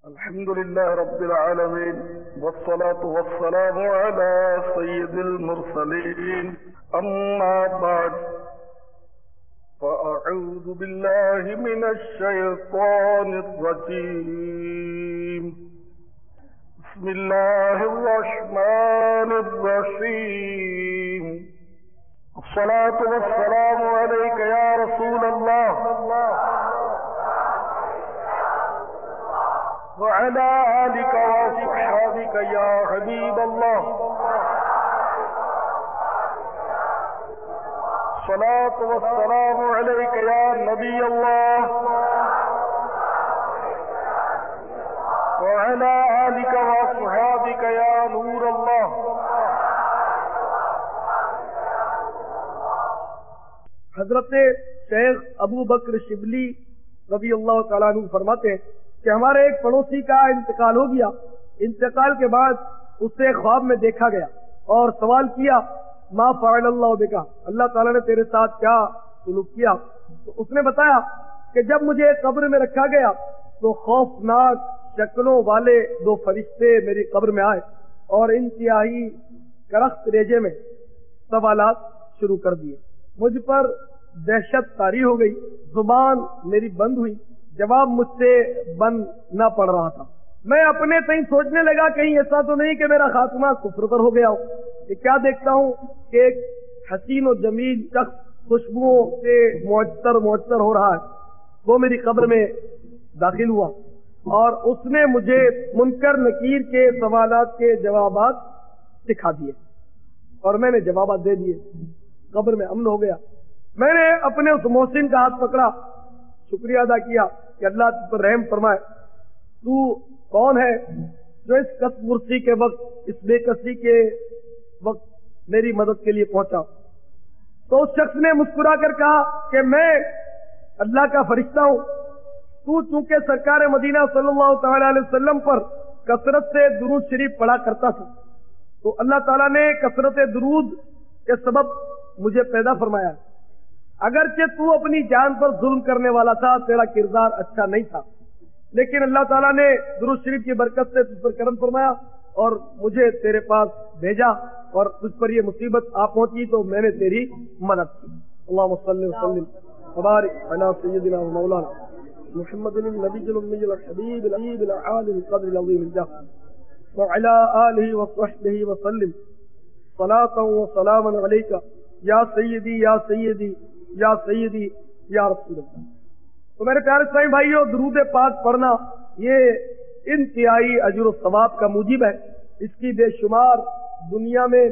الحمد لله رب العالمين والصلاة والسلام على سيد المرسلين أما بعد فأعوذ بالله من الشيطان الرجيم بسم الله الرحمن الرحيم الصلاة والسلام عليك يا رسول الله وعلى آلك وصحابك يا حبيب الله الصلاة والسلام عليك يا نبي الله وعلى آلك وصحابك يا نور الله. حضرت شیخ ابو بکر شبلی رضی اللہ تعالیٰ عنہ فرماتے ہیں کہ ہمارے ایک پڑوسی کا انتقال ہو گیا. انتقال کے بعد اسے خواب میں دیکھا گیا اور سوال کیا ما فعل اللہ بکا، اللہ تعالیٰ نے تیرے ساتھ کیا سلوک کیا؟ تو اس نے بتایا کہ جب مجھے قبر میں رکھا گیا تو خوفناک شکلوں والے دو فرشتے میری قبر میں آئے اور انتہائی کرخت ریجے میں سوالات شروع کر دیے. مجھ پر دہشت طاری ہو گئی، زبان میری بند ہوئی، جواب مجھ سے بند نہ پڑ رہا تھا. میں اپنے تئیں سوچنے لگا کہیں ایسا تو نہیں کہ میرا خاتمہ کفر پر ہو گیا ہو. کہ کیا دیکھتا ہوں کہ ایک حسین و جمیل شخص خوشبوؤں سے معطر ہو رہا ہے، وہ میری قبر میں داخل ہوا اور اس نے مجھے منکر نکیر کے سوالات کے جوابات سکھا دیے اور میں نے جوابات دے دیے. قبر میں امن ہو گیا. میں نے اپنے اس محسن کا ہاتھ پکڑا، شکریہ ادا کیا کہ اللہ تجھ پر رحم فرمائے. تو کون ہے جو اس کس مرسی کے وقت، اس بے کسی کے وقت میری مدد کے لیے پہنچا؟ تو اس شخص نے مسکرا کر کہا کہ میں اللہ کا فرشتہ ہوں. تو چونکہ سرکار مدینہ صلی اللہ تعالی علیہ وسلم پر کثرت سے درود شریف پڑھا کرتا تھا تو اللہ تعالیٰ نے کثرت درود کے سبب مجھے پیدا فرمایا. اگرچہ تو اپنی جان پر ظلم کرنے والا تھا، تیرا کردار اچھا نہیں تھا، لیکن اللہ تعالیٰ نے درود شریف کی برکت سے تجھ پر کرم فرمایا اور مجھے تیرے پاس بھیجا اور تجھ پر یہ مصیبت آ پہنچی تو میں نے تیری مدد کی. اللہم صلی وسلم وبارک علی سیدنا و مولانا محمد النبی الامی الحبیب العید العالی القدر العظیم الجاه وعلى آلہ وصحبہ وسلم صلاة و سلاما علیکہ یا سیدی یا سیدی یا سیدی یا رسول اللہ. تو میرے پیارے اسلامی بھائیو، درود پاک پڑھنا یہ انتہائی اجر و ثواب کا موجب ہے. اس کی بے شمار دنیا میں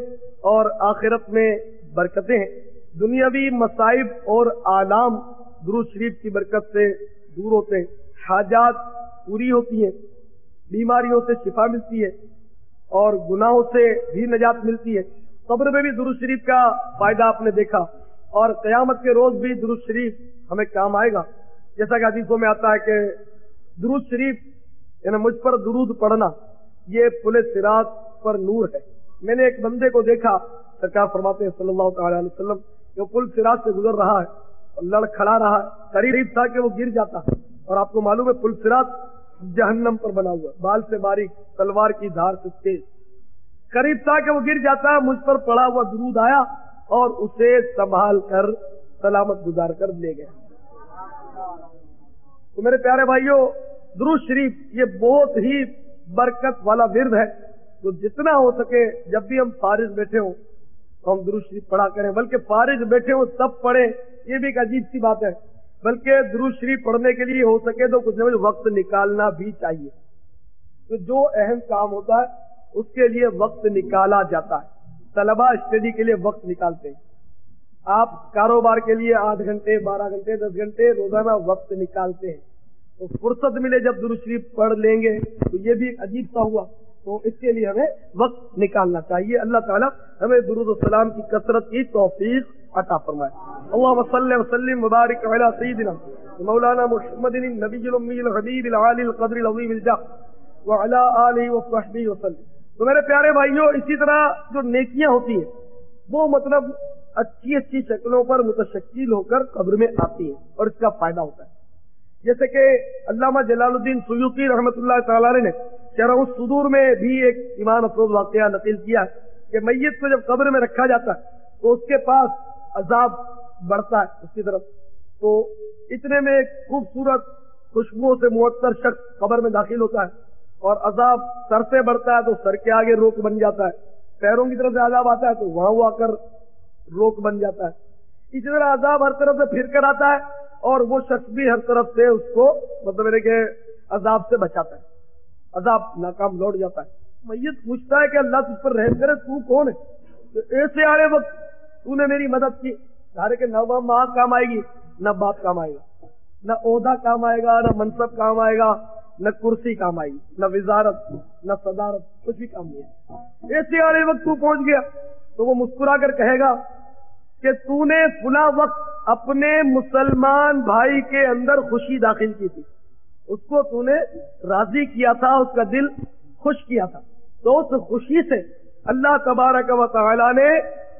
اور آخرت میں برکتیں ہیں. دنیاوی مصائب اور آلام درود شریف کی برکت سے دور ہوتے ہیں، حاجات پوری ہوتی ہیں، بیماریوں سے شفا ملتی ہے اور گناہوں سے بھی نجات ملتی ہے. قبر میں بھی درود شریف کا فائدہ آپ نے دیکھا اور قیامت کے روز بھی درود شریف ہمیں کام آئے گا. جیسا کہ حدیثوں میں آتا ہے کہ درود شریف یعنی مجھ پر درود پڑھنا یہ پل صراط پر نور ہے. میں نے ایک بندے کو دیکھا، سرکار فرماتے ہیں صلی اللہ تعالی علیہ وسلم کہ وہ پل صراط سے گزر رہا ہے اور لڑ کھڑا رہا ہے، قریب تھا کہ وہ گر جاتا ہے. اور آپ کو معلوم ہے پل صراط جہنم پر بنا ہوا ہے، بال سے باریک، تلوار کی دھار سے تیز. قریب تھا کہ وہ گر جاتا ہے، مجھ پر پڑا ہوا درود آیا اور اسے سنبھال کر سلامت گزار کر لے گئے. تو میرے پیارے بھائیوں، درود شریف یہ بہت ہی برکت والا ورد ہے. تو جتنا ہو سکے جب بھی ہم فارغ بیٹھے ہوں تو ہم درود شریف پڑھا کریں، بلکہ فارغ بیٹھے ہوں تب پڑھیں، یہ بھی ایک عجیب سی بات ہے. بلکہ درود شریف پڑھنے کے لیے ہو سکے تو کچھ نہ کچھ وقت نکالنا بھی چاہیے. تو جو اہم کام ہوتا ہے اس کے لیے وقت نکالا جاتا ہے. طلبہ اسٹڈی کے لیے وقت نکالتے ہیں، آپ کاروبار کے لیے 8 گھنٹے 12 گھنٹے 10 گھنٹے روزانہ وقت نکالتے ہیں. تو فرصت ملے جب درود شریف پڑھ لیں گے تو یہ بھی عجیب سا ہوا. تو اس کے لیے ہمیں وقت نکالنا چاہیے. اللہ تعالیٰ ہمیں درود السلام کی کثرت کی توفیق عطا فرمائے. اللہم صلی وسلم وبارک علی سیدنا مولانا محمد النبی الامی الحبیب العالی القدر العظیم الجاه وعلی آلہ وصحبہ وسلم. تو میرے پیارے بھائیوں، اسی طرح جو نیکیاں ہوتی ہیں وہ مطلب اچھی اچھی شکلوں پر متشکل ہو کر قبر میں آتی ہیں اور اس کا فائدہ ہوتا ہے. جیسے کہ علامہ جلالالدین سیوطی رحمۃ اللہ تعالی علیہ نے شرح الصدور میں بھی ایک ایمان افروز واقعہ نقل کیا کہ میت کو جب قبر میں رکھا جاتا ہے تو اس کے پاس عذاب بڑھتا ہے اس کی طرف، تو اتنے میں ایک خوبصورت خوشبوؤں سے معطر شخص قبر میں داخل ہوتا ہے اور عذاب سر سے بڑھتا ہے تو سر کے آگے روک بن جاتا ہے، پیروں کی طرف سے عذاب آتا ہے تو وہاں وہ آ کر روک بن جاتا ہے، اسی طرح عذاب ہر طرف سے پھر کر آتا ہے اور وہ شخص بھی ہر طرف سے اس کو مطلب ہے کہ عذاب سے بچاتا ہے، عذاب ناکام لوٹ جاتا ہے۔ میت پوچھتا ہے کہ اللہ تجھ پر رحم کرے، تو کون ہے؟ تو ایسے آرے وقت تو نے میری مدد کی، سارے کہ نہ وہ ماں کام آئے گی، نہ باپ کام آئے گا، نہ عہدہ کام آئے گا، نہ منصب کام آئے گا، نہ کرسی کام آئے گی، نہ وزارت، نہ صدارت، کچھ بھی کام نہیں ہے۔ ایسے آرے وقت تو پہنچ گیا تو وہ مسکرا کر کہے گا کہ تو نے فلاں وقت اپنے مسلمان بھائی کے اندر خوشی داخل کی تھی، اس کو تو نے راضی کیا تھا، اس کا دل خوش کیا تھا، تو اس خوشی سے اللہ تبارک و تعالی نے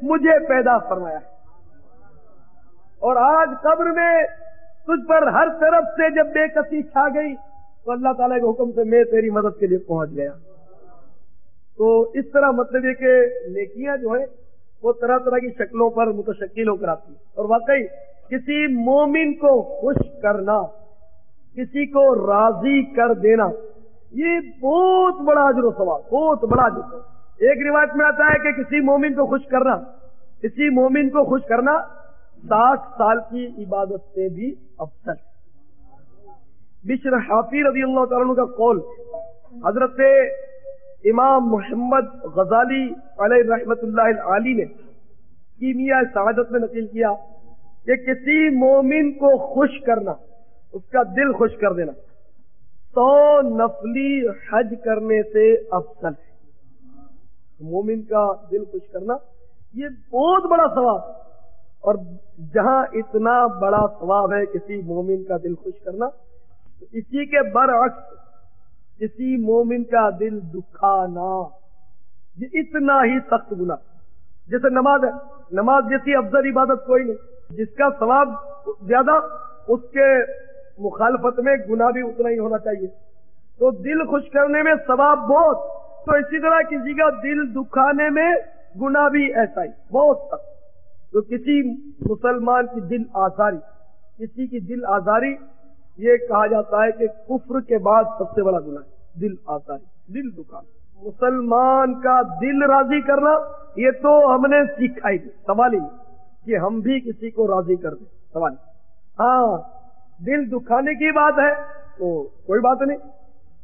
مجھے پیدا فرمایا ہے، اور آج قبر میں تجھ پر ہر طرف سے جب بے کسی چھا گئی تو اللہ تعالیٰ کے حکم سے میں تیری مدد کے لیے پہنچ گیا۔ تو اس طرح مطلب یہ کہ نیکیاں جو ہیں وہ طرح طرح کی شکلوں پر متشکل ہو کر آتی ہیں، اور واقعی کسی مومن کو خوش کرنا، کسی کو راضی کر دینا، یہ بہت بڑا اجر و ثواب، بہت بڑا اجر و ثواب۔ ایک روایت میں آتا ہے کہ کسی مومن کو خوش کرنا، کسی مومن کو خوش کرنا 60 سال کی عبادت سے بھی افضل۔ بشر حافی رضی اللہ تعالیٰ عنہ کا قول حضرت امام محمد غزالی علیہ رحمت اللہ العالی نے کیمیا سعادت میں نقل کیا کہ کسی مومن کو خوش کرنا، اس کا دل خوش کر دینا 100 نفلی حج کرنے سے افضل ہے۔ مومن کا دل خوش کرنا یہ بہت بڑا ثواب، اور جہاں اتنا بڑا ثواب ہے کسی مومن کا دل خوش کرنا، تو اسی کے برعکس کسی مومن کا دل دکھانا یہ اتنا ہی سخت گناہ۔ جیسے نماز ہے، نماز جیسی افضل عبادت کوئی نہیں، جس کا ثواب زیادہ اس کے مخالفت میں گناہ بھی اتنا ہی ہونا چاہیے، تو دل خوش کرنے میں ثواب بہت، تو اسی طرح کسی کا دل دکھانے میں گناہ بھی ایسا ہی بہت سخت۔ تو کسی مسلمان کی دل آزاری، کسی کی دل آزاری یہ کہا جاتا ہے کہ کفر کے بعد سب سے بڑا گناہ ہے، دل آزاری، دل دکھانا۔ مسلمان کا دل راضی کرنا یہ تو ہم نے سیکھا ہی، سوال ہی نہیں کہ ہم بھی کسی کو راضی کر دیں، سوال نہیں۔ ہاں دل دکھانے کی بات ہے تو کوئی بات نہیں،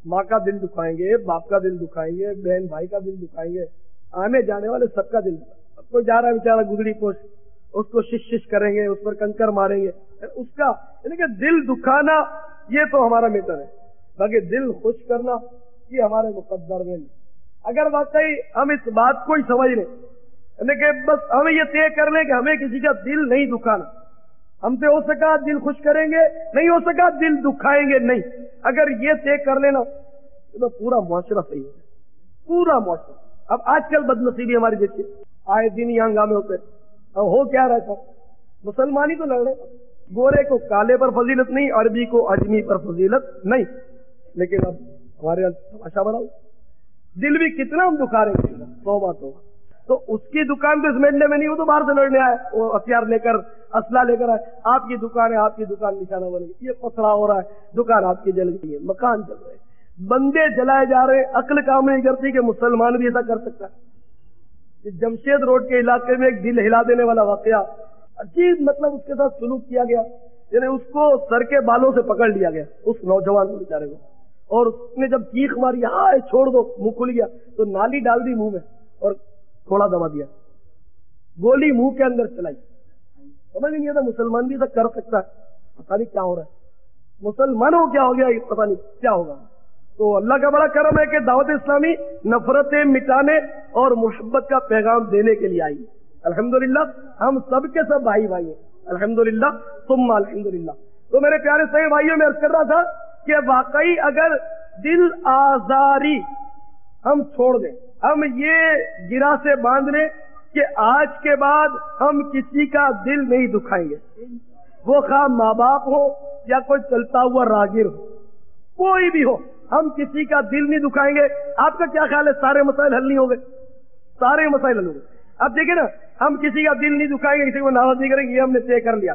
ماں کا دل دکھائیں گے، باپ کا دل دکھائیں گے، بہن بھائی کا دل دکھائیں گے، آنے جانے والے سب کا دل دکھائیں گے۔ کوئی جا رہا ہے بیچارہ گزری پوش، اس کو شش کریں گے، اس پر کنکر ماریں گے، اس کا یعنی کہ دل دکھانا یہ تو ہمارا میٹر ہے، باقی دل خوش کرنا یہ ہمارے مقدر میں نہیں۔ اگر واقعی ہم اس بات کو ہی سمجھ لیں یعنی کہ بس ہمیں یہ طے کر لیں کہ ہمیں کسی کا دل نہیں دکھانا، ہم سے ہو سکا دل خوش کریں گے، نہیں ہو سکا دل دکھائیں گے نہیں، اگر یہ طے کر لینا تو پورا معاشرہ صحیح ہے، پورا معاشرہ۔ اب آج کل بد نصیبی ہماری دیکھیے، آئے دن یہ ہنگامے ہوتے ہیں، اب ہو کیا رہتا، مسلمان ہی تو لڑ رہے، گورے کو کالے پر فضیلت نہیں، عربی کو اجمی پر فضیلت نہیں، لیکن اب ہمارے یہاں تماشا بڑھاؤ، دل بھی کتنا ہم دکھا رہے ہیں، توبہ توبہ۔ تو اس کی دکان تو اس محلے میں نہیں، وہ تو باہر سے لڑنے آئے، وہ ہتھیار لے کر اسلحہ لے کر آئے، آپ کی دکان ہے، آپ کی دکان نشانہ بنے گی، یہ پسڑا ہو رہا ہے، دکان آپ کی جل گئی ہے، مکان چل رہے ہیں، بندے جلائے جا رہے ہیں، عقل کام نہیں کرتی کہ مسلمان بھی ایسا کر سکتا ہے۔ جمشید روڈ کے علاقے میں ایک دل ہلا دینے والا واقعہ، عجیب مطلب اس کے ساتھ سلوک کیا گیا، یعنی اس کو سر کے بالوں سے پکڑ لیا گیا اس نوجوان کو بیچارے کو، اور اس نے جب چیخ ماری ہاں چھوڑ دو، منہ کھل گیا تو نالی ڈال دی منہ میں اور تھوڑا دبا دیا، گولی منہ کے اندر چلائی۔ سمجھ نہیں آتا مسلمان بھی ایسا کر سکتا ہے، پتہ نہیں کیا ہو رہا ہے، مسلمانوں کیا ہو گیا پتہ نہیں کیا ہوگا۔ تو اللہ کا بڑا کرم ہے کہ دعوت اسلامی نفرتیں مٹانے اور محبت کا پیغام دینے کے لیے آئی، الحمدللہ ہم سب کے سب بھائی بھائی ہیں، الحمدللہ ثم الحمدللہ۔ تو میرے پیارے صحیح بھائیوں میں عرض کر رہا تھا کہ واقعی اگر دل آزاری ہم چھوڑ دیں، ہم یہ گرہ سے باندھ لیں کہ آج کے بعد ہم کسی کا دل نہیں دکھائیں گے، وہ خواہ ماں باپ ہو، یا کوئی چلتا ہوا راہگیر ہو، کوئی بھی ہو، ہم کسی کا دل نہیں دکھائیں گے. آپ کا کیا خیال ہے سارے مسائل حل نہیں ہو گئے؟ سارے مسائل حل ہو گئے. اب دیکھیں نا، ہم کسی کا دل نہیں دکھائیں گے، کسی کو ناراض نہیں کریں گے، یہ ہم نے طے کر لیا.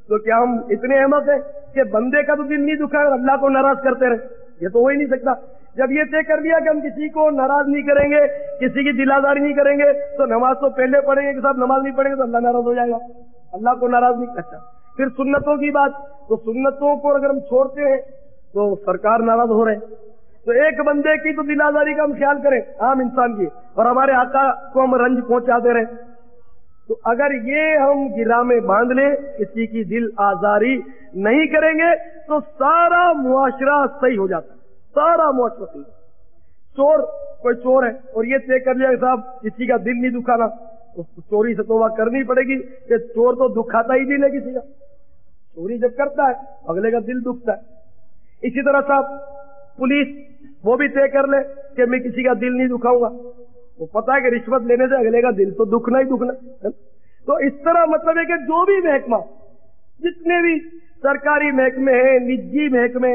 تو کیا ہم اتنے احمق ہیں کہ بندے کا تو دل نہیں دکھائیں اور اللہ کو ناراض کرتے رہے؟ یہ تو ہو ہی نہیں سکتا. جب یہ طے کر لیا کہ ہم کسی کو ناراض نہیں کریں گے، کسی کی دل آزاری نہیں کریں گے، تو نماز تو پہلے پڑھیں گے کہ صاحب نماز نہیں پڑھیں گے تو اللہ ناراض ہو جائے گا. اللہ کو ناراض نہیں کرتا. پھر سنتوں کی بات، تو سنتوں کو اگر ہم چھوڑتے ہیں تو سرکار ناراض ہو رہے ہیں. تو ایک بندے کی تو دل آزاری کا ہم خیال کریں، عام انسان کی، اور ہمارے آقا کو ہم رنج پہنچاتے رہیں. تو اگر یہ ہم گرہ میں باندھ لیں، کسی کی دل آزاری نہیں کریں گے تو سارا معاشرہ صحیح ہو جاتا ہے. سارا معاشرہ صحیح. چور، کوئی چور ہے اور یہ طے کر لیا کہ صاحب کسی کا دل نہیں دکھانا، تو چوری سے توبہ کرنی پڑے گی کہ چور تو دکھاتا ہی دل ہے کسی کا. چوری جب کرتا ہے اگلے کا دل دکھتا ہے. اسی طرح صاحب پولیس وہ بھی طے کر لے کہ میں کسی کا دل نہیں دکھاؤں گا، وہ پتا ہے کہ رشوت لینے سے اگلے کا دل تو دکھنا ہی دکھنا. تو اس طرح مطلب ہے کہ جو بھی محکمہ، جتنے بھی سرکاری محکمے ہیں، نجی محکمے،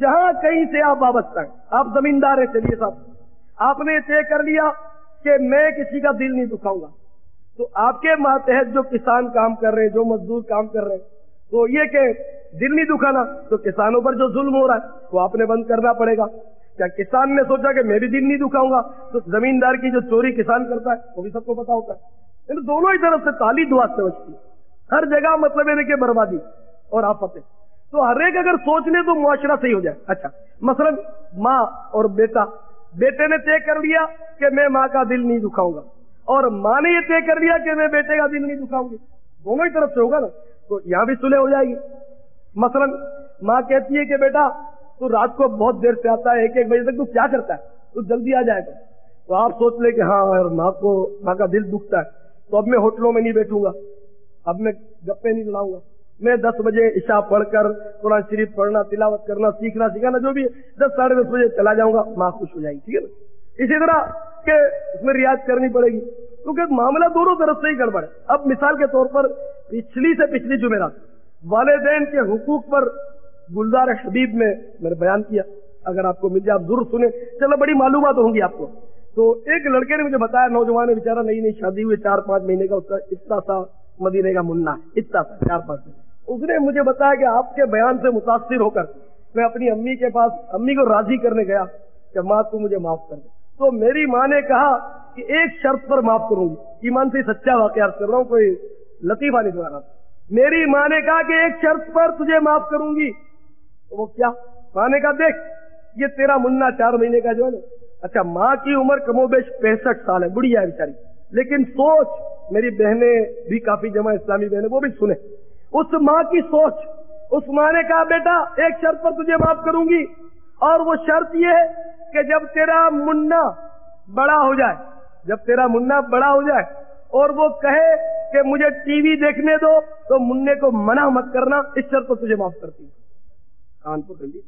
جہاں کہیں سے آپ وابستہ ہیں، آپ زمیندار ہیں، چلیے صاحب آپ نے طے کر لیا کہ میں کسی کا دل نہیں دکھاؤں گا، تو آپ کے ماتحت جو کسان کام کر رہے ہیں، جو مزدور کام کر رہے ہیں، تو یہ کہ دل نہیں دکھانا، تو کسانوں پر جو ظلم ہو رہا ہے وہ آپ نے بند کرنا پڑے گا. کیا کسان نے سوچا کہ میں بھی دل نہیں دکھاؤں گا، تو زمیندار کی جو چوری کسان کرتا ہے وہ بھی سب کو پتا ہوتا ہے. یعنی دونوں ہی طرف سے تالی دعا سے بچتی ہے. ہر جگہ مطلب ہے کہ بربادی اور آفت ہے. تو ہر ایک اگر سوچ لے تو معاشرہ صحیح ہو جائے. اچھا مثلا ماں اور بیٹا، بیٹے نے طے کر لیا کہ میں ماں کا دل نہیں دکھاؤں گا، اور ماں نے یہ طے کر لیا کہ میں بیٹے کا دل نہیں دکھاؤں گی. دونوں ہی طرف سے ہوگا نا، تو یہاں بھی صلح ہو جائے گی. مثلا ماں کہتی ہے کہ بیٹا تو رات کو بہت دیر سے آتا ہے، 1-1 بجے تک تو کیا کرتا ہے، تو جلدی آ جائے گا. تو آپ سوچ لیں کہ ہاں یار ماں کا دل دکھتا ہے، تو اب میں ہوٹلوں میں نہیں بیٹھوں گا، اب میں گپے نہیں لڑاؤں گا، میں 10 بجے عشاء پڑھ کر قرآن شریف پڑھنا، تلاوت کرنا، سیکھنا سکھانا جو بھی 10-10:30 بجے چلا جاؤں گا، ماں خوش ہو جائے گی. ٹھیک ہے نا. اسی طرح کہ اس میں رعایت کرنی پڑے گی، کیونکہ معاملہ دونوں طرف سے ہی گڑبڑ ہے. اب مثال کے طور پر پچھلی سے پچھلی جمعرات والدین کے حقوق پر گلزار حبیب میں نے بیان کیا، اگر آپ کو مل جائے آپ ضرور سنیں. چلو بڑی معلومات ہوں گی آپ کو. تو ایک لڑکے نے مجھے بتایا، نوجوان ہے بیچارہ، نئی نئی شادی ہوئی، 4-5 مہینے کا، اس کا اتنا سا مدینے کا منا، اتنا سا 4-5 مہینے. اس نے مجھے بتایا کہ آپ کے بیان سے متاثر ہو کر میں اپنی امی کے پاس امی کو راضی کرنے گیا کہ ماں تو مجھے معاف کر دے. تو میری ماں نے کہا کہ ایک شرط پر معاف کروں گی. ایمان سے سچا واقعہ عرض کر رہا ہوں، کوئی لطیفہ نہیں سنا رہا. میری ماں نے کہا کہ ایک شرط پر تجھے معاف کروں گی. وہ کیا؟ ماں نے کہا دیکھ یہ تیرا منا 4 مہینے کا جو ہے نا، اچھا ماں کی عمر کم و بیش 65 سال ہے، بڑھیا ہے بیچاری، لیکن سوچ، میری بہنیں بھی کافی جمع اسلامی بہنیں وہ بھی سنیں اس ماں کی سوچ. اس ماں نے کہا بیٹا ایک شرط پر تجھے معاف کروں گی، اور وہ شرط یہ ہے کہ جب تیرا منا بڑا ہو جائے، جب تیرا منا بڑا ہو جائے اور وہ کہے کہ مجھے ٹی وی دیکھنے دو، تو منع کو منع مت کرنا، اس شرط پر تجھے معاف کرتی ہوں. کان کو کر لی.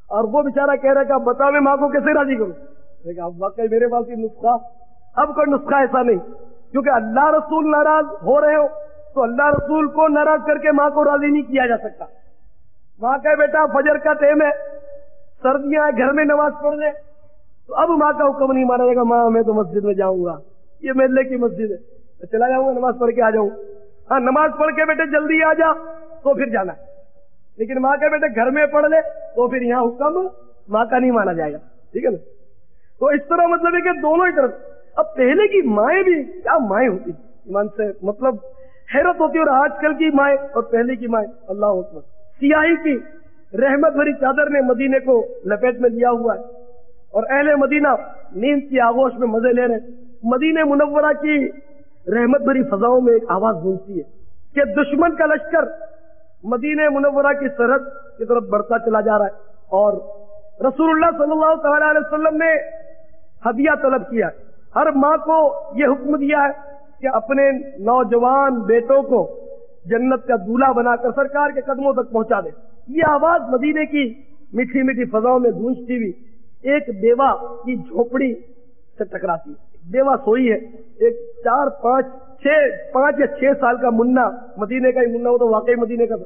اور وہ بیچارہ کہہ رہا کہ بتاؤ میں ماں کو کیسے راضی کروں. لیکن اب واقعی میرے پاس یہ نسخہ، اب کوئی نسخہ ایسا نہیں، کیونکہ اللہ رسول ناراض ہو رہے ہو تو اللہ رسول کو ناراض کر کے ماں کو راضی نہیں کیا جا سکتا. ماں کہے بیٹا فجر کا ٹائم ہے، سردیاں ہیں، گھر میں نماز پڑھ لے، تو اب ماں کا حکم نہیں مانا جائے گا. ماں میں تو مسجد میں جاؤں گا، یہ محلے کی مسجد ہے، میں چلا جاؤں گا، نماز پڑھ کے آ جاؤں. ہاں نماز پڑھ کے بیٹے جلدی آ جا تو پھر جانا ہے، لیکن ماں کے بیٹے گھر میں پڑھ لے تو پھر یہاں حکم ماں کا نہیں مانا جائے گا. ٹھیک ہے نا. تو اس طرح مطلب ہے کہ دونوں ہی طرف. اب پہلے کی مائیں بھی کیا مائیں ہوتی، ایمان سے مطلب حیرت ہوتی ہے. اور آج کل کی مائیں اور پہلے کی مائیں، اللہ اکبر. سیاہی کی رحمت بھری چادر نے مدینے کو لپیٹ میں لیا ہوا ہے، اور اہل مدینہ نیند کی آغوش میں مزے لے رہے. مدینہ منورہ کی رحمت بھری فضاؤں میں ایک آواز گونجتی ہے کہ دشمن کا لشکر مدینہ منورہ کی سرحد کی طرف بڑھتا چلا جا رہا ہے، اور رسول اللہ صلی اللہ تعالی علیہ وسلم نے ہدیہ طلب کیا. ہر ماں کو یہ حکم دیا ہے کہ اپنے نوجوان بیٹوں کو جنت کا دولہا بنا کر سرکار کے قدموں تک پہنچا دے. یہ آواز مدینے کی میٹھی میٹھی فضاؤں میں گونجتی ہوئی ایک بیوہ کی جھوپڑی سے ٹکراتی ہے. بیوہ سوئی ہے، ایک 4-5 یا 6 سال کا منا، مدینے کا ہی منا، وہ تو واقعی مدینے کا تھا.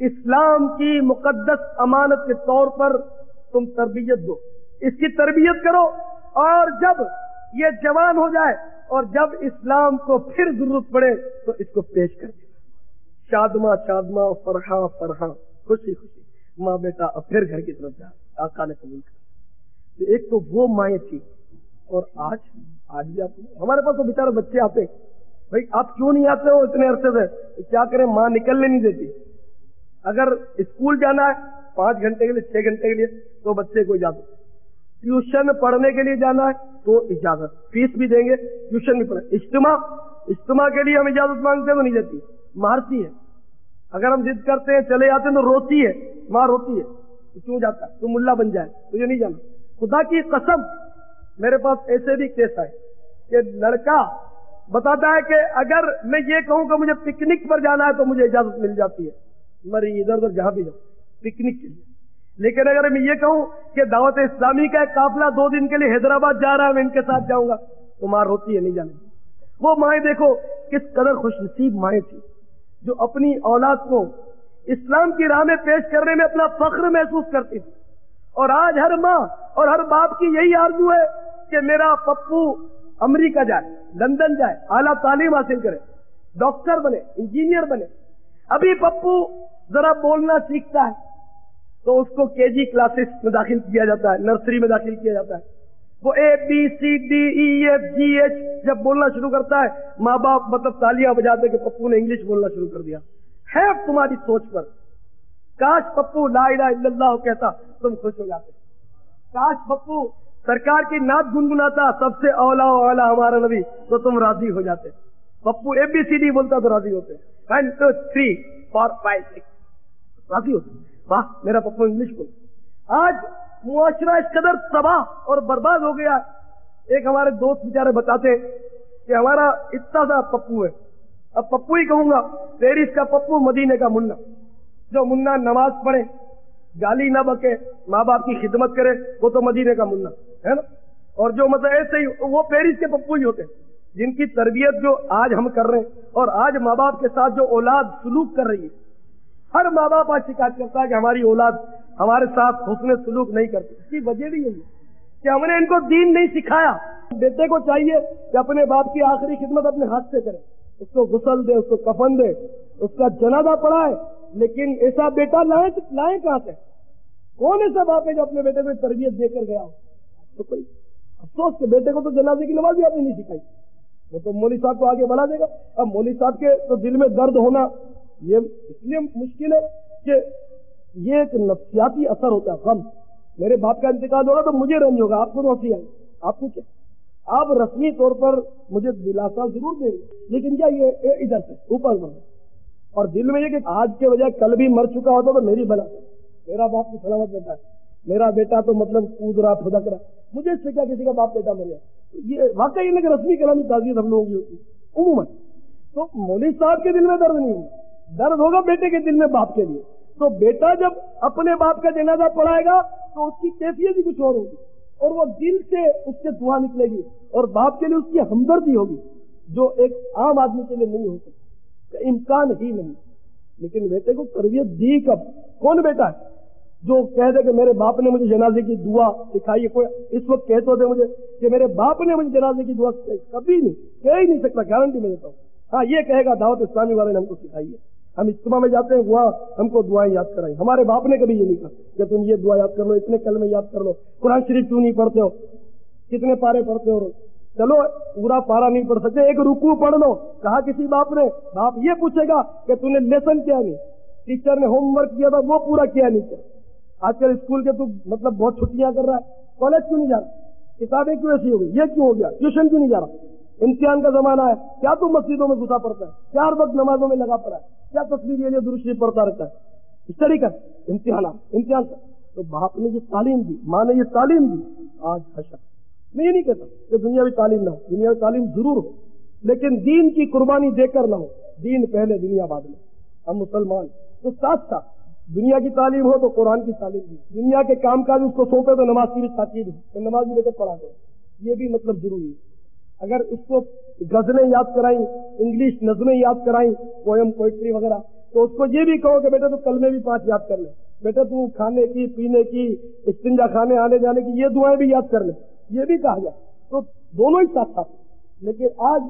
اسلام کی مقدس امانت کے طور پر تم تربیت دو، اس کی تربیت کرو، اور جب یہ جوان ہو جائے اور جب اسلام کو پھر ضرورت پڑے تو اس کو پیش کر دے، شادماں شادماں، فرحاں فرحاں، خوشی خوشی، ماں بیٹا اب پھر گھر کی طرف جا، آقا نے قبول کر۔ تو ایک تو وہ مائیں تھی، اور آج بھی آپ ہمارے پاس تو بیچارے بچے آتے، بھائی آپ کیوں نہیں آتے ہو اتنے عرصے سے؟ کیا کریں، ماں نکلنے نہیں دیتی۔ اگر اسکول جانا ہے 5 گھنٹے کے لیے، 6 گھنٹے کے لیے، تو بچے کو اجازت، ٹیوشن پڑھنے کے لیے جانا ہے تو اجازت، فیس بھی دیں گے، ٹیوشن بھی پڑھیں، اجتماع کے لیے ہم اجازت مانگتے ہیں تو نہیں دیتی، مارتی ہے۔ اگر ہم ضد کرتے ہیں چلے جاتے ہیں تو روتی ہے، ماں روتی ہے، کیوں جاتا ہے؟ تو ملا بن جائے، تجھے نہیں جانا۔ خدا کی قسم میرے پاس ایسے بھی کیس آئے کہ لڑکا بتاتا ہے کہ اگر میں یہ کہوں کہ مجھے پکنک پر جانا ہے تو مجھے اجازت مل جاتی ہے، مری ادھر ادھر جہاں بھی جاؤ پکنک کے لیے، لیکن اگر میں یہ کہوں کہ دعوت اسلامی کا ایک قافلہ 2 دن کے لیے حیدرآباد جا رہا ہے، میں ان کے ساتھ جاؤں گا، تو ماں روتی ہے، نہیں جانے گی۔ وہ مائیں دیکھو کس قدر خوش نصیب مائیں تھی جو اپنی اولاد کو اسلام کی راہ میں پیش کرنے میں اپنا فخر محسوس کرتی تھی۔ اور آج ہر ماں اور ہر باپ کی یہی آرزو ہے کہ میرا پپو امریکہ جائے، لندن جائے، اعلیٰ تعلیم حاصل کرے، ڈاکٹر بنے، انجینئر بنے۔ ابھی پپو ذرا بولنا سیکھتا ہے تو اس کو KG کلاسز میں داخل کیا جاتا ہے، نرسری میں داخل کیا جاتا ہے۔ وہ ABCDEFGH جب بولنا شروع کرتا ہے، ماں باپ مطلب تالیاں بجاتے کہ پپو نے انگلش بولنا شروع کر دیا۔ ہے تمہاری سوچ پر، کاش پپو لا الہ الا اللہ کہتا، تم خوش ہو جاتے۔ کاش پپو سرکار کی نعت گنگناتا، سب سے اولا و اعلیٰ ہمارا نبی، تو تم راضی ہو جاتے۔ پپو ABCD بولتا تو راضی ہوتے، 1 2 3 4 5 6 راضی ہوتے، واہ میرا پپو انگلش بول۔ آج معاشرہ اس قدر تباہ اور برباد ہو گیا۔ ایک ہمارے دوست بیچارے بتاتے کہ ہمارا اتنا سا پپو ہے، اب پپو ہی کہوں گا، پیرس کا پپو، مدینے کا منا، جو منا نماز پڑھے، گالی نہ بکے، ماں باپ کی خدمت کرے، وہ تو مدینے کا منا ہے نا۔ اور جو مطلب ایسے ہی وہ پیرس کے پپو ہی ہوتے ہیں، جن کی تربیت جو آج ہم کر رہے ہیں، اور آج ماں باپ کے ساتھ جو اولاد سلوک کر رہی ہے، ہر ماں باپ آج شکایت کرتا ہے کہ ہماری اولاد ہمارے ساتھ حسن سلوک نہیں کرتی۔ اس کی وجہ بھی یہی ہے کہ ہم نے ان کو دین نہیں سکھایا۔ بیٹے کو چاہیے کہ اپنے باپ کی آخری خدمت اپنے ہاتھ سے کرے، اس کو غسل دے، اس کو کفن دے، اس کا جنازہ پڑھائے، لیکن ایسا بیٹا لائیں کہاں سے؟ کون ایسا باپ ہے جو اپنے بیٹے کو تربیت دے کر گیا ہو؟ تو کوئی افسوس کہ بیٹے کو تو جنازے کی نماز بھی آپ نے نہیں سکھائی، وہ تو مولوی صاحب کو آگے بڑھا دے گا۔ اب مولوی صاحب کے تو دل میں درد ہونا یہ اس لیے مشکل ہے کہ یہ ایک نفسیاتی اثر ہوتا ہے، غم۔ میرے باپ کا انتقال ہوگا تو مجھے رنج ہوگا، آپ کو تو ہنسی آئے، آپ کو کیا؟ آپ رسمی طور پر مجھے دلاسا ضرور دیں گے، لیکن کیا یہ ادھر سے اوپر بڑھ، اور دل میں یہ کہ آج کے بجائے کل بھی مر چکا ہوتا تو میری بلا، میرا باپ تو سلامت بیٹا ہے، میرا بیٹا تو مطلب کود رہا پھدک رہا، مجھے اس سے کیا کسی کا باپ بیٹا مریا؟ یہ واقعی کہ رسمی کلامی تعزیت ہم لوگوں کی ہوتی ہے عموماً۔ تو مولوی صاحب کے دل میں درد نہیں ہوگا، درد ہوگا بیٹے کے دل میں باپ کے لیے۔ تو بیٹا جب اپنے باپ کا جنازہ پڑھائے گا تو اس کی کیفیت ہی کچھ اور ہوگی، اور وہ دل سے اس سے دعا نکلے گی، اور باپ کے لیے اس کی ہمدردی ہوگی جو ایک عام آدمی کے لیے نہیں ہو سکتی، امکان ہی نہیں۔ لیکن بیٹے کو تربیت دی کب؟ کون بیٹا ہے جو کہہ دے کہ میرے باپ نے مجھے جنازے کی دعا سکھائی ہے؟ کوئی اس وقت کہتے ہوتے مجھے کہ میرے باپ نے مجھے جنازے کی دعا سکھائی؟ کبھی نہیں، کہہ ہی نہیں سکتا، گارنٹی میں دیتا ہوں۔ ہاں یہ کہے گا دعوت اسلامی والے نے ہم کو سکھائی ہے، ہم اجتماع میں جاتے ہیں وہاں ہم کو دعائیں یاد کرائیں۔ ہمارے باپ نے کبھی یہ نہیں کہا کہ تم یہ دعا یاد کر لو، اتنے کلمے یاد کر لو، قرآن شریف کیوں نہیں پڑھتے ہو، کتنے پارے پڑھتے ہو؟ چلو پورا پارا نہیں پڑھ سکتے، ایک رکوع پڑھ لو۔ کہا کسی باپ نے؟ باپ یہ پوچھے گا کہ تو نے لیسن کیا نہیں، ٹیچر نے ہوم ورک کیا تھا وہ پورا کیا نہیں کیا؟ آج کل اسکول کے تو مطلب بہت چھٹیاں کر رہا ہے، کالج کیوں نہیں جا رہا، کتابیں کیوں ایسی ہو گئی، یہ کیوں ہو گیا، ٹیوشن کیوں نہیں جا رہا، امتحان کا زمانہ ہے، کیا تو مسجدوں میں گھسا پڑتا ہے، 4 وقت نمازوں میں لگا پڑا ہے، کیا تصویر یہ درود شریف پڑھتا رہتا ہے، اسٹڈی کر، امتحان کر۔ تو باپ نے یہ تعلیم دی، ماں نے یہ تعلیم دی، آج حشر۔ میں یہ نہیں کہتا کہ دنیاوی تعلیم نہ ہو، دنیاوی تعلیم ضرور ہو، لیکن دین کی قربانی دے کر نہ ہو، دین پہلے دنیا بعد میں۔ ہم مسلمان تو ساتھ ساتھ دنیا کی تعلیم ہو تو قرآن کی تعلیم دی، دنیا کے کام کاج اس کو سونپے تو نماز کی بھی تاکید ہو، تو نماز بھی لے کر پڑھا دو، یہ بھی مطلب ضروری ہے۔ اگر اس کو غزلیں یاد کرائیں، انگلش نظمیں یاد کرائیں، پوئم پوئٹری وغیرہ، تو اس کو یہ بھی کہو کہ بیٹا تو کلمے بھی 5 یاد کر لے، بیٹا تو کھانے کی، پینے کی، استنجا خانے آنے جانے کی یہ دعائیں بھی یاد کر لے، یہ بھی کہا جائے، تو دونوں ہی ساتھ ساتھ۔ لیکن آج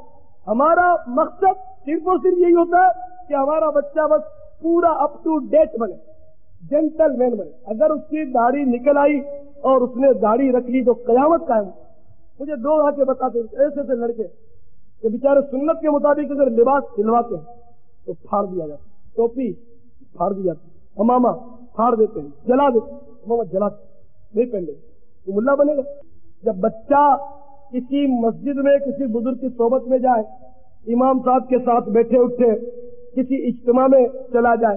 ہمارا مقصد صرف اور صرف یہی ہوتا ہے کہ ہمارا بچہ بس پورا اپ ٹو ڈیٹ بنے، جینٹل مین بنے۔ اگر اس کی داڑھی نکل آئی اور اس نے داڑھی رکھ لی تو قیامت قائم۔ مجھے 2 آ کے بتاتے ایسے ایسے لڑکے کہ بیچارے سنت کے مطابق اگر لباس سلواتے ہیں تو پھاڑ دیا جاتا، ٹوپی پھاڑ دی جاتی، امامہ پھاڑ دیتے ہیں، جلا دیتے ہیں، امامہ جلاتے نہیں پہن لیتے، تو ملا بنے گا؟ جب بچہ کسی مسجد میں کسی بزرگ کی صحبت میں جائے، امام صاحب کے ساتھ بیٹھے اٹھے کسی اجتماع میں چلا جائے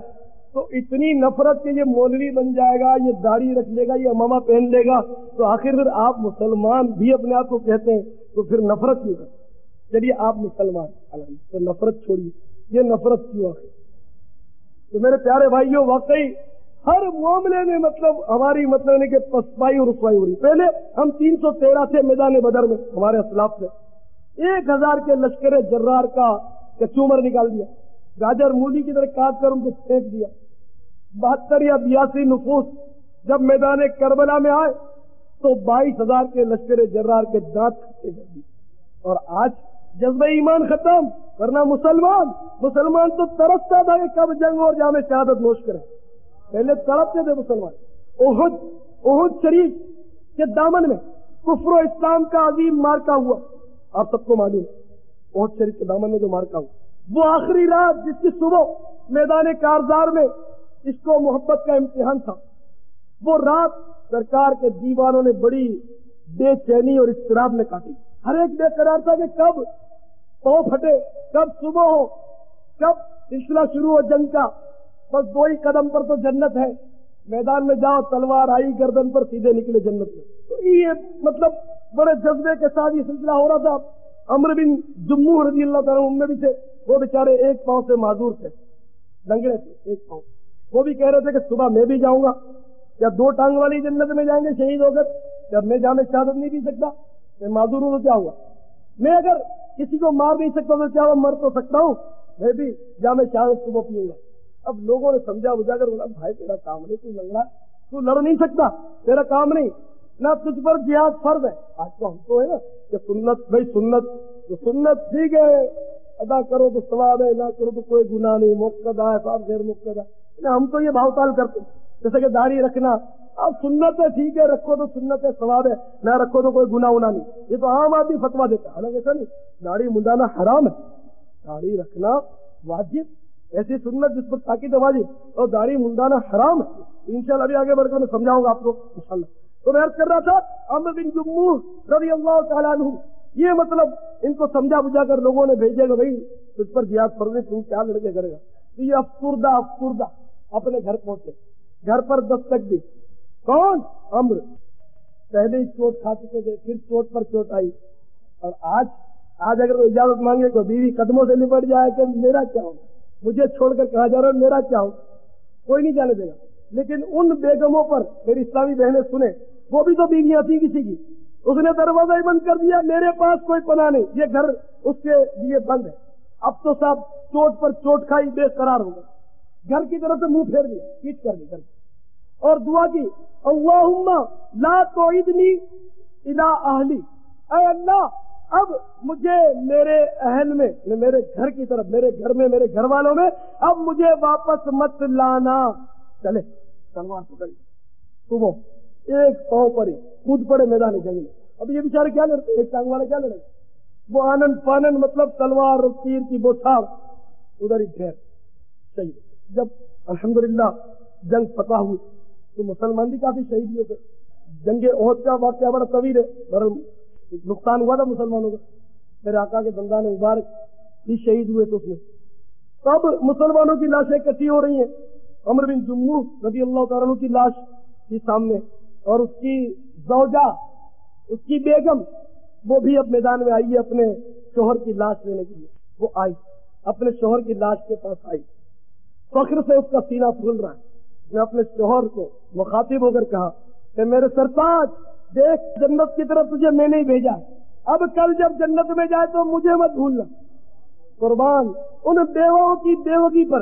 تو اتنی نفرت کہ یہ مولوی بن جائے گا، یہ داڑھی رکھ لے گا، یہ امامہ پہن لے گا، تو آخر پھر آپ مسلمان بھی اپنے آپ کو کہتے ہیں تو پھر نفرت کیوں کرتے؟ چلیے آپ مسلمان تو نفرت چھوڑیے، یہ نفرت کیوں آخر؟ تو میرے پیارے بھائیوں، واقعی ہر معاملے میں مطلب ہماری مطلب نہیں کہ پسپائی اور رسوائی ہو رہی۔ پہلے ہم 313 سے میدان بدر میں ہمارے اسلاف سے 1000 کے لشکر جرار کا کچومر نکال دیا، گاجر مولی کی طرح کاٹ کر ان کو پھینک دیا۔ 72 یا 82 نفوس جب میدان کربلا میں آئے تو 22,000 کے لشکر جرار کے دانت کھٹے کر دیے۔ اور آج جذبہ ایمان ختم، ورنہ مسلمان تو ترستا تھا کہ کب جنگ اور جام شہادت نوش کرے، پہلے تڑپتے تھے مسلمان۔ احد شریف کے دامن میں کفر و اسلام کا عظیم مارکا ہوا، آپ سب کو معلوم ہے احد شریف کے دامن میں جو مارکا ہوا، وہ آخری رات جس کی صبح میدان کارزار میں اس کو محبت کا امتحان تھا، وہ رات سرکار کے دیوانوں نے بڑی بے چینی اور اضطراب میں کاٹی۔ ہر ایک بے قرار تھا کہ کب پاؤں پھٹے، کب صبح ہو، کب سلسلہ شروع ہو جنگ کا، بس 2 ہی قدم پر تو جنت ہے، میدان میں جاؤ تلوار آئی گردن پر سیدھے نکلے جنت میں۔ تو یہ مطلب بڑے جذبے کے ساتھ یہ سلسلہ ہو رہا تھا۔ عمرو بن جموح رضی اللہ تعالیٰ ان میں بھی تھے، وہ بیچارے 1 پاؤں سے معذور تھے، لنگڑے تھے 1 پاؤں، وہ بھی کہہ رہے تھے کہ صبح میں بھی جاؤں گا، یا 2 ٹانگ والی جنت میں جائیں گے شہید ہو کر، جب میں جامع شہادت نہیں پی سکتا، میں معذور ہوں تو کیا ہوا، میں اگر کسی کو مار نہیں سکتا تو کیا ہوا، مر تو سکتا ہوں، میں بھی جامع شہادت صبح پیوں گا۔ اب لوگوں نے سمجھا بجھا کر بولا بھائی تیرا کام نہیں، تو لنگڑا، تو لڑ نہیں سکتا، تیرا کام نہیں، نہ تجھ پر جہاد فرض ہے۔ آج تو ہم تو ہے نا کہ سنت بھائی سنت ٹھیک ہے، ادا کرو تو ثواب ہے، نہ کرو تو کوئی گناہ نہیں، موقع ہے صاحب غیر موقع ہے، ہم تو یہ بھاؤ تال کرتے جیسے کہ داڑھی رکھنا، اب سنت ہے ٹھیک ہے، رکھو تو سنت ہے ثواب ہے، نہ رکھو تو کوئی گناہ ہونا نہیں، یہ تو عام آدمی فتوا دیتا ہے، حالانکہ ایسا نہیں، داڑھی منڈانا حرام ہے، داڑھی رکھنا واجب، ایسی سنت جس پر تاکید ہے واجب، اور داڑھی منڈانا حرام ہے۔ انشاءاللہ ابھی آگے بڑھ کر میں سمجھاؤں گا آپ کو انشاءاللہ۔ تو میں عرض کر رہا تھا عمرو بن جموح رضی اللہ تعالیٰ عنہ، یہ مطلب ان کو سمجھا بجھا کر لوگوں نے بھیجے گا بھائی تجھ پر جہاد فرض ہے، تو کیا لڑکے کرے گا، تو یہ افسردہ اپنے گھر پہنچے، گھر پر دستک دی، کون؟ عمرو، پہلے ہی چوٹ کھا چکے تھے، پھر چوٹ پر چوٹ آئی، اور آج اگر وہ اجازت مانگے تو بیوی قدموں سے لپٹ جائے کہ میرا کیا ہو، مجھے چھوڑ کر کہا جا رہا ہے میرا کیا ہو، کوئی نہیں جانے دے گا۔ لیکن ان بیگموں پر میری اسلامی بہنیں سنیں، وہ بھی تو بیویاں تھیں کسی کی، اس نے دروازہ ہی بند کر دیا، میرے پاس کوئی پناہ نہیں، یہ گھر اس کے لیے بند ہے۔ اب تو صاحب چوٹ پر چوٹ کھائی، بے قرار ہو گئے، گھر کی طرف سے منہ پھیر دیا، پیٹ کر دی گھر، اور دعا کی اللہم لا تعیدنی الی اہلی، اے اللہ اب مجھے میرے اہل میں، میرے گھر کی طرف، میرے گھر میں، میرے گھر والوں میں اب مجھے واپس مت لانا۔ چلے تلوار پکڑ صبح 1 پاؤں پر ہی کود پڑے میدان جنگ میں۔ اب یہ بیچارے کیا لڑتے، ایک ٹانگ والا کیا لڑے، وہ آنن پانن مطلب تلوار اور تیر کی بوچھاڑ ادھر ہی ڈھیر صحیح۔ جب الحمدللہ جنگ فتح ہوئی تو مسلمان بھی کافی شہید ہوئے تھے۔ جنگ احد کا واقعہ بڑا طویل ہے، نقصان ہوا تھا مسلمانوں کا، میرے آقا کے دندان مبارک بھی شہید ہوئے تھے اس میں۔ سب مسلمانوں کی لاشیں کٹی ہو رہی ہیں، عمرو بن جموح رضی اللہ تعالیٰ عنہ کی لاش کی سامنے، اور اس کی زوجہ، اس کی بیگم، وہ بھی اب میدان میں آئی ہے اپنے شوہر کی لاش لینے کے لیے۔ وہ آئی اپنے شوہر کی لاش کے پاس آئی، فخر سے اس کا سینہ پھول رہا ہے۔ میں اپنے شوہر کو مخاطب ہو کر کہا کہ میرے سرتاج دیکھ، جنت کی طرف تجھے میں نے بھیجا، اب کل جب جنت میں جائے تو مجھے مت بھولنا۔ قربان ان بیواؤں کی بیوگی پر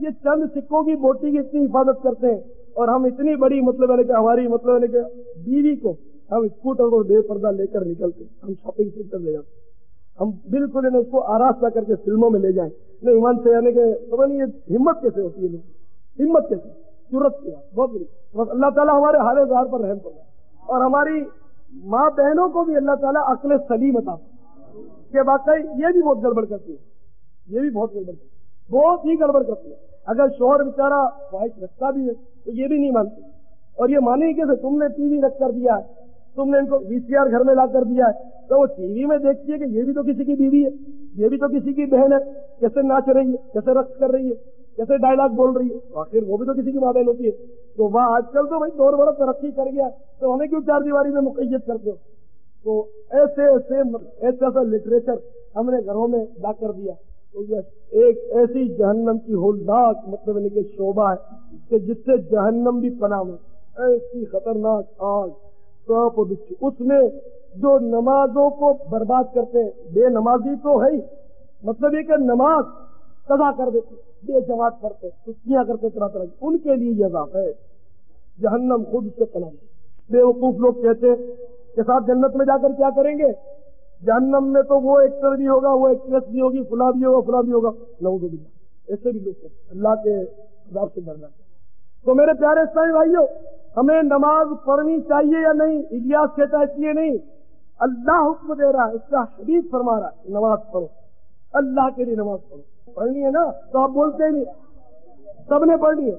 یہ چند سکوں کی بوٹی کی اتنی حفاظت کرتے ہیں، اور ہم اتنی بڑی مطلب ہے کہ ہماری مطلب ہے کہ بیوی کو ہم اسکوٹر کو بے پردہ لے کر نکلتے ہیں، ہم شاپنگ سینٹر لے جاتے ہیں، ہم بالکل اس کو آراستہ کر کے فلموں میں لے جائیں. نہیں ایمان سے یعنی کہ پتہ نہیں یہ ہمت کیسے ہوتی ہے، لوگ ہمت کیسے، جرأت کی بات بہت بڑی. بس اللہ تعالیٰ ہمارے حال اظہار پر رحم کر رہا ہے، اور ہماری ماں بہنوں کو بھی اللہ تعالیٰ عقل سلیم عطا کہ واقعی یہ بھی بہت گڑبڑ کرتی ہے، یہ بھی بہت گڑبڑ کرتی ہے، بہت ہی گڑبڑ کرتی ہے. اگر شوہر بیچارہ خواہش رکھتا بھی ہے تو یہ بھی نہیں مانتے، اور یہ مانے کیسے، تم نے ٹی وی رکھ کر دیا ہے، تم نے ان کو VCR گھر میں لا کر دیا ہے، تو وہ ٹی وی میں دیکھتی ہے کہ یہ بھی تو کسی کی بیوی ہے، یہ بھی تو کسی کی بہن ہے، کیسے ناچ رہی ہے، کیسے رقص کر رہی ہے، کیسے ڈائلاگ بول رہی ہے، آخر وہ بھی تو کسی کی ماں بہن ہوتی ہے. تو وہاں آج کل تو بھائی دور بڑا ترقی کر گیا، تو ہمیں کیوں چار دیواری میں مقید کرتے ہو. تو ایسا لٹریچر ہم نے گھروں میں لا کر دیا. تو یہ ایک ایسی جہنم کی ہولناک مطلب کہ شعبہ ہے کہ جس سے جہنم بھی پناہ ہے. ایسی خطرناک آگ، سانپ و بچھو، اس میں جو نمازوں کو برباد کرتے ہیں، بے نمازی تو ہے ہی، مطلب یہ کہ نماز قضا کر دیتے، بے جماعت کرتے، سستیاں کرتے طرح طرح کی، ان کے لیے یہ عذاب ہے. جہنم خود سے پناہ. بے وقوف لوگ کہتے کہ صاحب جنت میں جا کر کیا کریں گے، جہنم میں تو وہ ایکٹر بھی ہوگا، وہ ایکٹریس بھی ہوگی، فلاں بھی ہوگا، فلاں بھی ہوگا. نعوذ باللہ، ایسے بھی لوگ کہتے ہیں. اللہ کے عذاب سے ڈرنا چاہیے. تو میرے پیارے اسلامی بھائیوں، ہمیں نماز پڑھنی چاہیے یا نہیں؟ الیاس کہتا ہے اس لیے نہیں، اللہ حکم دے رہا ہے، اس کا حبیب فرما رہا ہے نماز پڑھو، اللہ کے لیے نماز پڑھو. پڑھنی ہے نا، تو آپ بولتے ہی نہیں، سب نے پڑھنی ہے.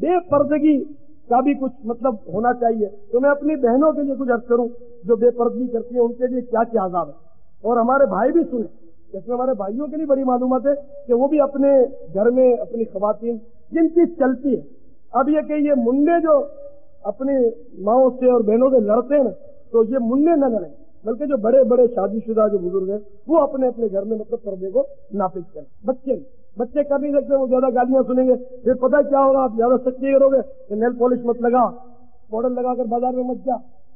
بے پردگی کا بھی کچھ مطلب ہونا چاہیے. تو میں اپنی بہنوں کے لیے کچھ عرض کروں جو بے پردگی کرتی ہیں، ان کے لیے کیا کیا عذاب ہے، اور ہمارے بھائی بھی سنیں. جیسے ہمارے بھائیوں کے لیے بڑی معلومات ہے کہ وہ بھی اپنے گھر میں اپنی خواتین جن کی چلتی ہے. اب یہ کہ یہ منڈے جو اپنی ماؤں سے اور بہنوں سے لڑتے ہیں نا، تو یہ منڈے نہ لڑیں، بلکہ جو بڑے بڑے شادی شدہ جو بزرگ ہیں وہ اپنے اپنے گھر میں مطلب پردے کو نافذ کریں. بچے کر نہیں سکتے، وہ زیادہ گالیاں سنیں گے، پھر پتہ کیا ہوگا، آپ زیادہ سختی کرو گے کہ نیل پالش مت لگا، پاؤڈر لگا کر بازار میں مت جا،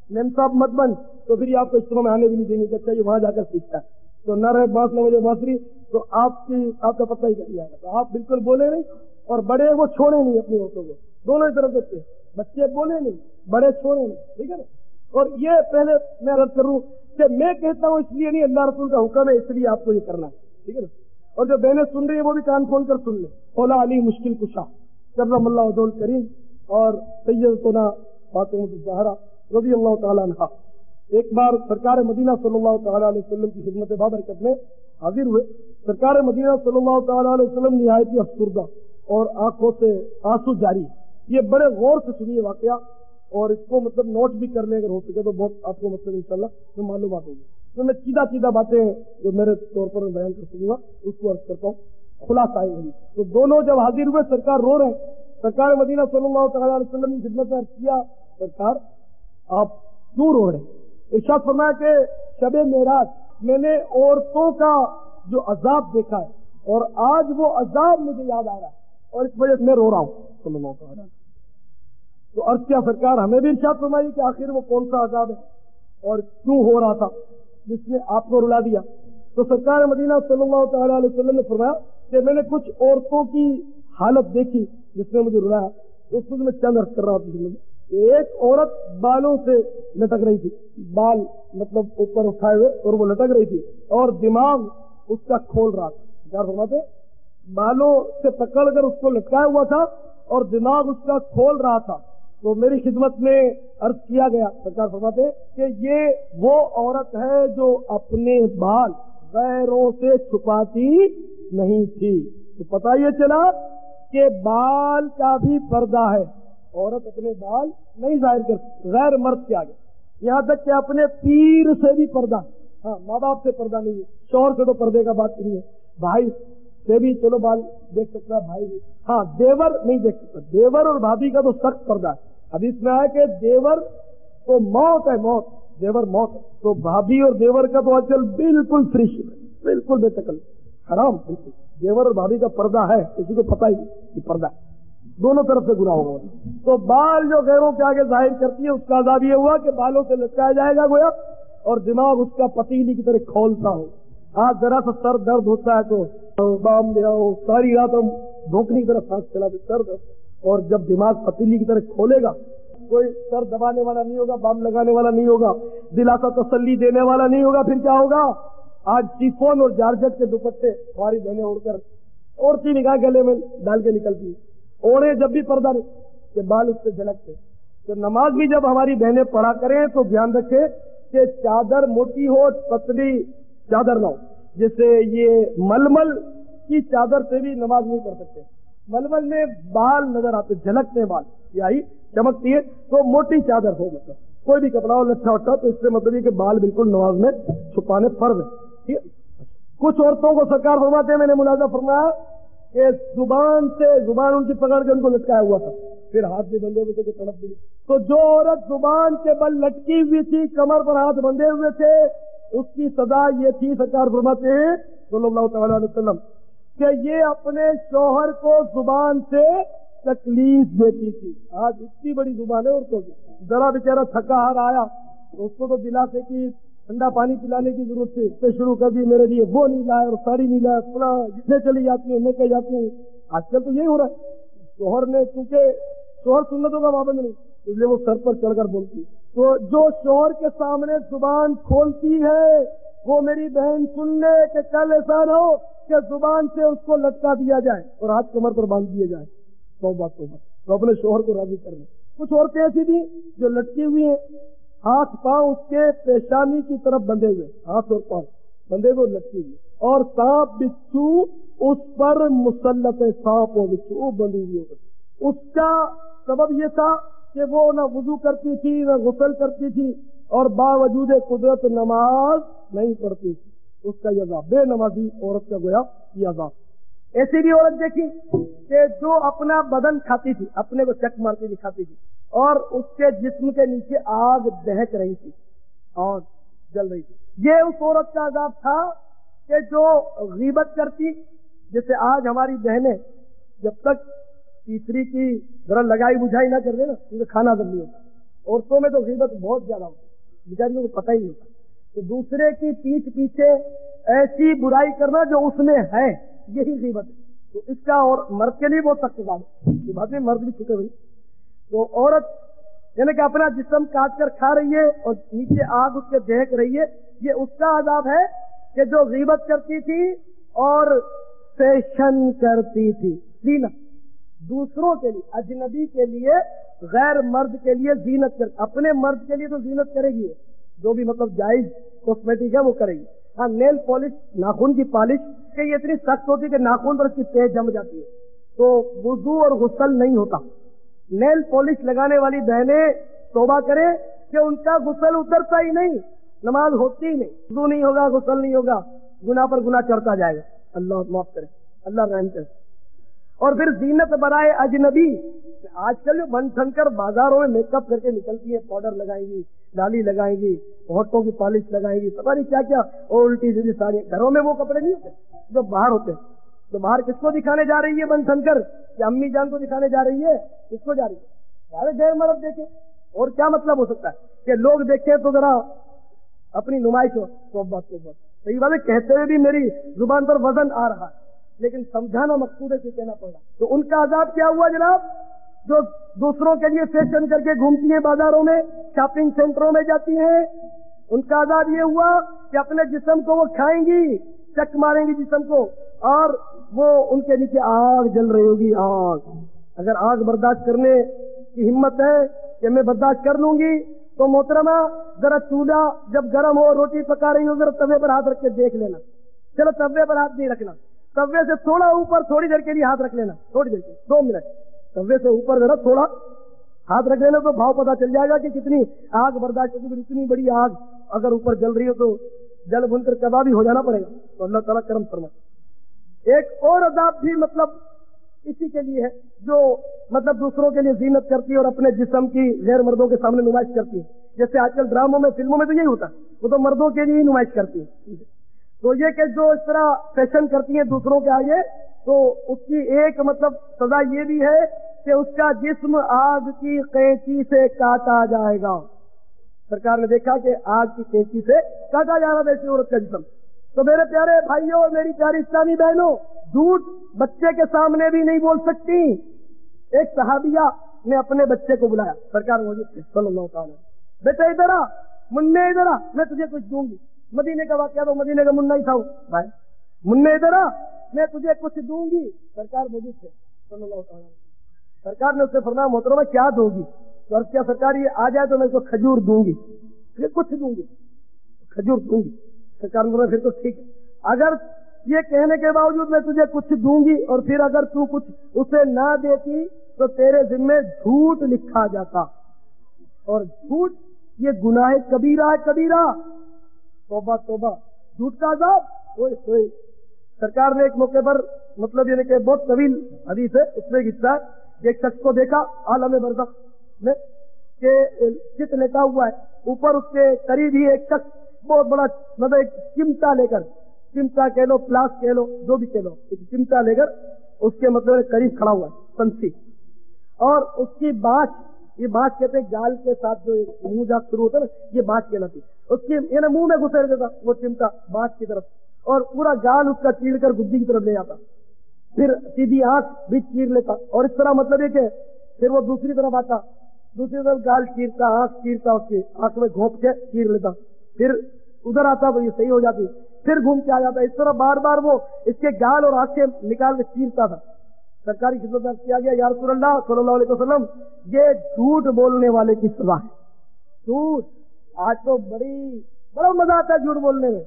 میم صاحب مت بن، تو پھر یہ آپ کو اجتماع میں آنے بھی نہیں دیں گے کہ اچھا یہ وہاں جا کر سیکھتا ہے. تو نہ رہے بانس نہ بجے بانسری، تو آپ کا پتہ ہی کر دیا گا. تو آپ بالکل بولے نہیں، اور بڑے وہ چھوڑے نہیں اپنی عورتوں کو، دونوں ہی طرف دیکھتے، بچے بولے نہیں، بڑے چھوڑے نہیں، ٹھیک ہے نا. اور یہ پہلے میں عرض کروں کہ میں کہتا ہوں اس لیے نہیں، اللہ رسول کا حکم ہے، اس لیے آپ کو یہ کرنا ہے، ٹھیک ہے نا. اور جو بہنیں سن رہی ہیں وہ بھی کان کھول کر سن لیں. مولا علی مشکل کشا کرم اللہ وجہ الکریم اور سیدتنا فاطمہ الزہرا رضی اللہ تعالیٰ عنہا ایک بار سرکار مدینہ صلی اللہ تعالیٰ علیہ وسلم کی خدمت بابرکت میں حاضر ہوئے. سرکار مدینہ صلی اللہ تعالیٰ علیہ وسلم نہایت ہی افسردہ اور آنکھوں سے آنسو جاری. یہ بڑے غور سے سنیے واقعہ، اور اس کو مطلب نوٹ بھی کر لیں اگر ہو سکے تو، بہت آپ کو مطلب انشاءاللہ میں معلومات ہوگی. تو میں سیدھا باتیں جو میرے طور پر بیان کر سکوں گا اس کو عرض کرتا ہوں. خلاصہ ہے. تو دونوں جب حاضر ہوئے، سرکار رو رہے ہیں. سرکار مدینہ صلی اللہ تعالیٰ علیہ وسلم کی خدمت میں عرض کیا، سرکار آپ کیوں رو رہے ہیں؟ ارشاد فرمایا کہ شب معراج میں نے عورتوں کا جو عذاب دیکھا ہے، اور آج وہ عذاب مجھے یاد آ رہا ہے، اور اس وجہ سے میں رو رہا ہوں. صلی اللہ تعالیٰ. تو عرض کیا سرکار ہمیں بھی ارشاد فرمائیے کہ آخر وہ کون سا عذاب ہے اور کیوں ہو رہا تھا جس نے آپ کو رلا دیا. تو سرکار مدینہ صلی اللہ تعالیٰ علیہ وسلم نے فرمایا کہ میں نے کچھ عورتوں کی حالت دیکھی جس نے مجھے رلایا. اس میں چند عرض کر رہا ہوں. ایک عورت بالوں سے لٹک رہی تھی، بال مطلب اوپر اٹھائے ہوئے، اور وہ لٹک رہی تھی، اور دماغ اس کا کھول رہا تھا. کیا فرماتے؟ بالوں سے پکڑ کر اس کو لٹکایا ہوا تھا اور دماغ اس کا کھول رہا تھا. تو میری خدمت میں عرض کیا گیا، سرکار فرماتے کہ یہ وہ عورت ہے جو اپنے بال غیروں سے چھپاتی نہیں تھی. تو پتہ یہ چلا کہ بال کا بھی پردہ ہے. عورت اپنے بال نہیں ظاہر کر غیر مرد کے آگے، یہاں تک کہ اپنے پیر سے بھی پردہ. ہاں، ماں باپ سے پردہ نہیں ہے، شوہر سے تو پردے کا بات نہیں ہے، بھائی سے بھی چلو بال دیکھ سکتا ہے، بھائی بھی. ہاں، دیور نہیں دیکھ سکتا. دیور اور بھابھی کا تو سخت پردہ ہے. حدیث میں آیا کہ دیور تو موت ہے، موت، دیور موت ہے. تو بھابھی اور دیور کا تو اچل بالکل فری ہے، بالکل بے تکل، حرام. بالکل دیور اور بھابھی کا پردہ ہے، کسی کو پتہ ہی نہیں کہ پردہ ہے، دونوں طرف سے گناہ ہوگا. تو بال جو غیروں کے آگے ظاہر کرتی ہے، اس کا عذاب یہ ہوا کہ بالوں سے لٹکایا جائے گا گویا، اور دماغ اس کا پتیلی کی طرح کھولتا ہو. آج ذرا سا سر درد ہوتا ہے تو بام لے آؤ، ساری رات ہم دھوکنے کی طرف سانس چلاتے سر درد، اور جب دماغ پتیلی کی طرح کھولے گا کوئی سر دبانے والا نہیں ہوگا، بام لگانے والا نہیں ہوگا، دلاسا تسلی دینے والا نہیں ہوگا، پھر کیا ہوگا؟ آج شیفون اور جارجٹ کے دوپٹے ہماری بہنیں اوڑھ کر عورتی نگاہ گلے میں ڈال کے نکلتی ہیں، اوڑھے جب بھی پردہ کہ بال اس سے جھلکتے۔ تو نماز بھی جب ہماری بہنیں پڑھا کریں تو دھیان رکھے کہ چادر موٹی ہو، پتلی چادر نہ ہو، جیسے یہ ململ کی چادر سے بھی نماز نہیں پڑھ سکتے، ململ میں بال نظر آتے، جھلکتے ہیں بال، یہی چمکتی ہے، تو موٹی چادر ہو، مطلب کوئی بھی کپڑا ہو لٹھا وٹھا، تو اس سے مطلب یہ کہ بال بالکل نماز میں چھپانے فرض ہے، ٹھیک ہے۔ کچھ عورتوں کو سرکار فرماتے ہیں، میں نے ملاحظہ فرمایا کہ زبان ان کی پکڑ کے ان کو لٹکایا ہوا تھا، پھر ہاتھ بھی بندھے ہوئے تھے کہ تڑپ بھی، تو جو عورت زبان کے بل لٹکی ہوئی تھی، کمر پر ہاتھ بندھے ہوئے تھے، اس کی سزا یہ تھی، سرکار فرماتے ہیں صلی اللہ تعالی علیہ وسلم، کہ یہ اپنے شوہر کو زبان سے تکلیف دیتی تھی۔ آج اتنی بڑی زبان ہے عورتوں کی، ذرا بیچارہ تھکا ہار آیا تو اس کو تو دلاسے کی ٹھنڈا پانی پلانے کی ضرورت تھی، اس سے شروع کر دی میرے لیے وہ نہیں لایا اور ساڑی نہیں لایا، پورا جتنے چلی جاتی ہوں میں کہہ جاتی ہوں۔ آج کل تو یہی ہو رہا ہے، شوہر نے چونکہ شوہر سنتوں کا پابند نہیں، اس لیے وہ سر پر چڑھ کر بولتی ہے، تو جو شوہر کے سامنے زبان کھولتی ہے وہ میری بہن سن لے کہ کل ایسا نہ ہو کہ زبان سے اس کو لٹکا دیا جائے اور ہاتھ کمر پر باندھ دیے جائے۔ توبہ توبہ، تو اپنے شوہر کو راضی کر لیں۔ کچھ عورتیں ایسی تھی جو لٹکی ہوئی ہیں، ہاتھ پاؤں اس کے پیشانی کی طرف بندھے ہوئے، ہاتھ اور پاؤں بندھے ہوئے لٹکی ہوئی، اور سانپ بچھو اس پر مسلط ہے، سانپ و بچھو بندھی ہوئی ہوگی۔ اس کا سبب یہ تھا کہ وہ نہ وضو کرتی تھی نہ غسل کرتی تھی، اور باوجود قدرت نماز نہیں پڑھتی تھی، اس کا یہ عذاب، بے نمازی عورت کا گویا یہ عذاب۔ ایسی بھی عورت دیکھی کہ جو اپنا بدن کھاتی تھی، اپنے کو چک مارتی تھی، کھاتی تھی، اور اس کے جسم کے نیچے آگ دہک رہی تھی، آگ جل رہی تھی۔ یہ اس عورت کا عذاب تھا کہ جو غیبت کرتی، جیسے آج ہماری بہنیں جب تک تیسری کی ذرا لگائی بجھائی نہ کر دے نا، کیونکہ کھانا جب نہیں ہوتا، عورتوں میں تو غیبت بہت زیادہ ہوتی ہے، بیچاریوں کو پتہ ہی نہیں ہوتا، تو دوسرے کی پیٹھ پیچھے ایسی برائی کرنا جو اس میں ہے، یہی غیبت ہے۔ تو اس کا اور مرد کے لیے بہت سخت عذاب ہے، یہ بات میں مرد بھی چھوٹے ہوئی، تو عورت یعنی کہ اپنا جسم کاٹ کر کھا رہی ہے اور نیچے آگ اس کے دہک رہی ہے، یہ اس کا عذاب ہے کہ جو غیبت کرتی تھی اور فیشن کرتی تھی، زینت دوسروں کے لیے، اجنبی کے لیے، غیر مرد کے لیے زینت کر، اپنے مرد کے لیے تو زینت کرے گی، جو بھی مطلب جائز کاسمیٹک ہے وہ کرے گی۔ ہاں نیل پالش، ناخن کی پالش کہ یہ اتنی سخت ہوتی ہے کہ ناخن پر اس کی تیز جم جاتی ہے، تو وضو اور غسل نہیں ہوتا۔ نیل پالش لگانے والی بہنیں توبہ کریں کہ ان کا غسل اترتا ہی نہیں، نماز ہوتی ہی نہیں، وضو نہیں ہوگا، غسل نہیں ہوگا، گناہ پر گناہ چڑھتا جائے گا، اللہ معاف کرے، اللہ رحم کرے۔ اور پھر زینت برائے اجنبی، آج کل جو بن ٹھن کر بازاروں میں میک اپ کر کے نکلتی ہے، پاؤڈر لگائیں گی، لالی لگائیں گی، ہونٹوں کی پالش لگائیں گی، پتہ نہیں کیا کیا، اور الٹی سیدھی ساڑی، گھروں میں وہ کپڑے نہیں ہوتے جو باہر ہوتے ہیں، تو باہر کس کو دکھانے جا رہی ہے بن ٹھن کر؟ کہ امی جان کو دکھانے جا رہی ہے، کس کو جا رہی ہے؟ سارے غیر مرد دیکھیں، اور کیا مطلب ہو سکتا ہے کہ لوگ دیکھیں تو ذرا اپنی نمائش ہو، توبہ توبہ، صحیح بات ہے، کہتے ہوئے بھی میری زبان پر وزن آ رہا ہے، لیکن سمجھانا مقصود ہے کہ کہنا پڑا۔ تو ان کا عذاب کیا ہوا جناب؟ جو دوسروں کے لیے فیشن کر کے گھومتی ہیں بازاروں میں، شاپنگ سینٹروں میں جاتی ہیں، ان کا عذاب یہ ہوا کہ اپنے جسم کو وہ کھائیں گی، چک ماریں گی جسم کو، اور وہ ان کے نیچے آگ جل رہی ہوگی، آگ۔ اگر آگ برداشت کرنے کی ہمت ہے کہ میں برداشت کر لوں گی، تو محترمہ ذرا چولہا جب گرم ہو، روٹی پکا رہی ہو، ذرا توے پر ہاتھ رکھ کے دیکھ لینا، چلو توے پر ہاتھ نہیں رکھنا، توے سے تھوڑا اوپر تھوڑی دیر کے لیے ہاتھ رکھ لینا، تھوڑی دیر کے 2 منٹ، توے سے اوپر ذرا تھوڑا ہاتھ رکھ لینا، تو بھاؤ پتا چل جائے گا کہ کتنی آگ برداشت ہوگی۔ اتنی بڑی آگ اگر اوپر جل رہی ہو تو جل بن کر کبابی ہو جانا پڑے گا، تو اللہ تعالیٰ کرم فرمائے۔ ایک اور عذاب بھی مطلب اسی کے لیے ہے، جو مطلب دوسروں کے لیے زینت کرتی ہے اور اپنے جسم کی غیر مردوں کے سامنے نمائش کرتی ہے، جیسے آج کل ڈراموں میں، فلموں میں تو یہی ہوتا ہے، وہ تو مردوں کے لیے ہی نمائش کرتی ہے۔ تو یہ کہ جو اس طرح فیشن کرتی ہیں دوسروں کے آگے، تو اس کی ایک مطلب سزا یہ بھی ہے کہ اس کا جسم آگ کی قینچی سے کاٹا جائے گا۔ سرکار نے دیکھا کہ آگ کی قینچی سے کاٹا جا رہا تھا ایسی عورت کا جسم، تو میرے پیارے بھائیوں اور میری پیاری اسلامی بہنوں، جھوٹ بچے کے سامنے بھی نہیں بول سکتی۔ ایک صحابیہ نے اپنے بچے کو بلایا، سرکار موجود تھے صلی اللہ تعالی، بیٹا ادھر آ، منع ادھر آ، میں تجھے کچھ دوں گی۔ مدینے کا واقعہ، تو مدینے کا منع ہی تھا بھائی، منع ادھر آ، میں تجھے کچھ دوں گی۔ سرکار موجود تھے صلی اللہ تعالی، سرکار نے اس سے فرمایا محترمہ کیا دو گی؟ تو عرض کیا سرکار یہ آ جائے تو میں اس کو کھجور دوں گی، پھر کچھ دوں گی، کھجور دوں گی۔ سرکار نے فرمایا پھر تو ٹھیک ہے، اگر یہ کہنے کے باوجود میں تجھے کچھ دوں گی اور پھر اگر تو کچھ اسے نہ دیتی تو تیرے ذمے جھوٹ لکھا جاتا، اور جھوٹ یہ گناہ کبیرہ ہے، کبیرہ، توبہ توبہ، جھوٹ کا عذاب۔ اوئے ہوئے، سرکار نے ایک موقع پر مطلب یعنی کہ بہت طویل حدیث ہے، اس میں حصہ ہے کہ ایک شخص کو دیکھا عالم برزخ میں کہ چت لیٹا ہوا ہے، اوپر اس کے قریب ہی ایک شخص بہت بڑا مطلب ایک چمٹا لے کر، چمٹا کہہ لو، پلاس کہہ لو، جو بھی کہہ لو، ایک چمٹا لے کر اس کے مطلب قریب کھڑا ہوا ہے، پنسی، اور اس کی بانچ، یہ بانچ کہتے ہیں گال کے ساتھ جو منہ جا شروع ہوتا ہے نا، یہ بانچ کہلاتی، اس کی یعنی منہ میں گھسیڑ دیتا وہ چمٹا بانچ کی طرف، اور پورا گال اس کا چیر کر گدی کی طرف لے جاتا، پھر سیدھی آنکھ بھی چیر لیتا، اور اس طرح مطلب یہ کہ پھر وہ دوسری طرف آتا، دوسری طرف گال چیرتا، آنکھ چیرتا، اس کی آنکھ میں گھونپ کے چیر لیتا، پھر ادھر آتا تو یہ صحیح ہو جاتی، پھر گھوم کے آ جاتا، اس طرح بار بار وہ اس کے گال اور آنکھیں نکال کے چیرتا تھا۔ سرکاری خدمت میں کیا گیا یا رسول اللہ صلی اللہ علیہ وسلم یہ جھوٹ بولنے والے کی سزا ہے۔ جھوٹ آج تو بڑا مزہ آتا ہے جھوٹ بولنے میں،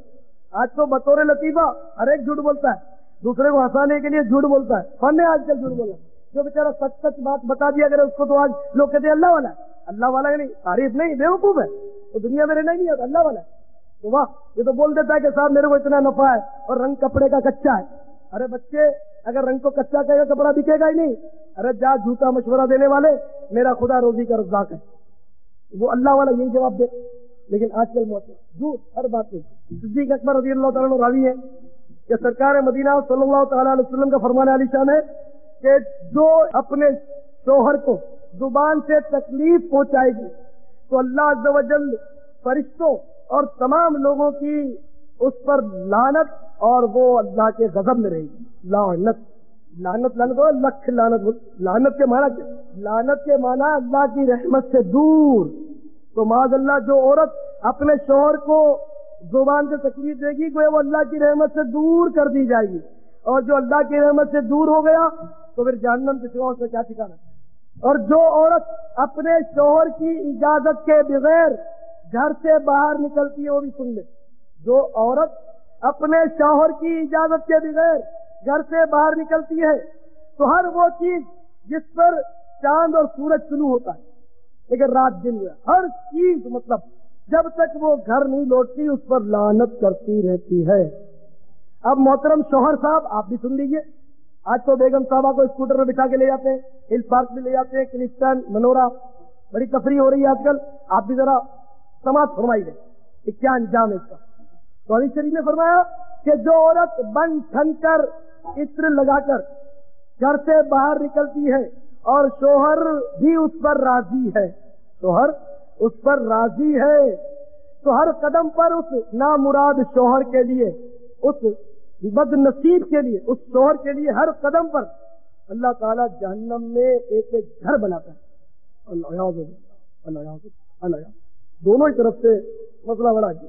آج تو بطور لطیفہ ہر ایک جھوٹ بولتا ہے، دوسرے کو ہنسانے کے لیے جھوٹ بولتا ہے، فن ہے آج کل جھوٹ بولنا، جو بیچارہ سچ سچ بات بتا دیا کرے اس کو تو آج لوگ کہتے ہیں اللہ والا ہے، اللہ والا ہے نہیں، تعریف نہیں، بیوقوف ہے، تو دنیا میں رہنا ہی نہیں آتا، اللہ والا ہے تو واہ، یہ تو بول دیتا ہے کہ صاحب میرے کو اتنا نفع ہے اور رنگ کپڑے کا کچا ہے۔ ارے بچے، اگر رنگ کو کچا کہے گا کپڑا بکے گا ہی نہیں۔ ارے جا جھوٹا مشورہ دینے والے، میرا خدا روزی کا رزاق ہے، وہ اللہ والا یہی جواب دے، لیکن آج کل جھوٹ ہر بات میں۔ صدیق اکبر رضی اللہ تعالیٰ عنہ راوی ہے کہ سرکار مدینہ صلی اللہ تعالیٰ علیہ وسلم کا فرمان عالی شان ہے کہ جو اپنے شوہر کو زبان سے تکلیف پہنچائے گی تو اللہ عز و جل فرشتوں اور تمام لوگوں کی اس پر لعنت، اور وہ اللہ کے غضب میں رہے گی۔ لعنت ہو، لکھ لعنت، لعنت کے معنی کیا؟ لعنت کے معنی اللہ کی رحمت سے دور۔ تو معاذ اللہ جو عورت اپنے شوہر کو زبان سے تکلیف دے گی وہ اللہ کی رحمت سے دور کر دی جائے گی، اور جو اللہ کی رحمت سے دور ہو گیا تو پھر جہنم کے سوا اس میں کیا ٹھکانا۔ اور جو عورت اپنے شوہر کی اجازت کے بغیر گھر سے باہر نکلتی ہے، وہ بھی سن لے، جو عورت اپنے شوہر کی اجازت کے بغیر گھر سے باہر نکلتی ہے تو ہر وہ چیز جس پر چاند اور سورج طلوع ہوتا ہے لیکن رات دن ہے، ہر چیز مطلب جب تک وہ گھر نہیں لوٹتی اس پر لعنت کرتی رہتی ہے۔ اب محترم شوہر صاحب آپ بھی سن لیجئے، آج تو بیگم صاحبہ کو اسکوٹر میں بٹھا کے لے جاتے ہیں، ہل پارک میں لے جاتے ہیں، کرسٹن منورہ، بڑی تفریح ہو رہی ہے آج کل، آپ بھی ذرا سماعت فرمائیے کہ کیا انجام ہے اس کا۔ تو حدیث شریف نے فرمایا کہ جو عورت بن ٹھن کر عطر لگا کر گھر سے باہر نکلتی ہے اور شوہر بھی اس پر راضی ہے، شوہر اس پر راضی ہے، تو ہر قدم پر اس نامراد شوہر کے لیے، اس بد نصیب کے لیے، اس شوہر کے لیے ہر قدم پر اللہ تعالیٰ جہنم میں ایک ایک گھر بناتا ہے۔ اللہ دونوں ہی طرف سے مسئلہ بڑا ہے،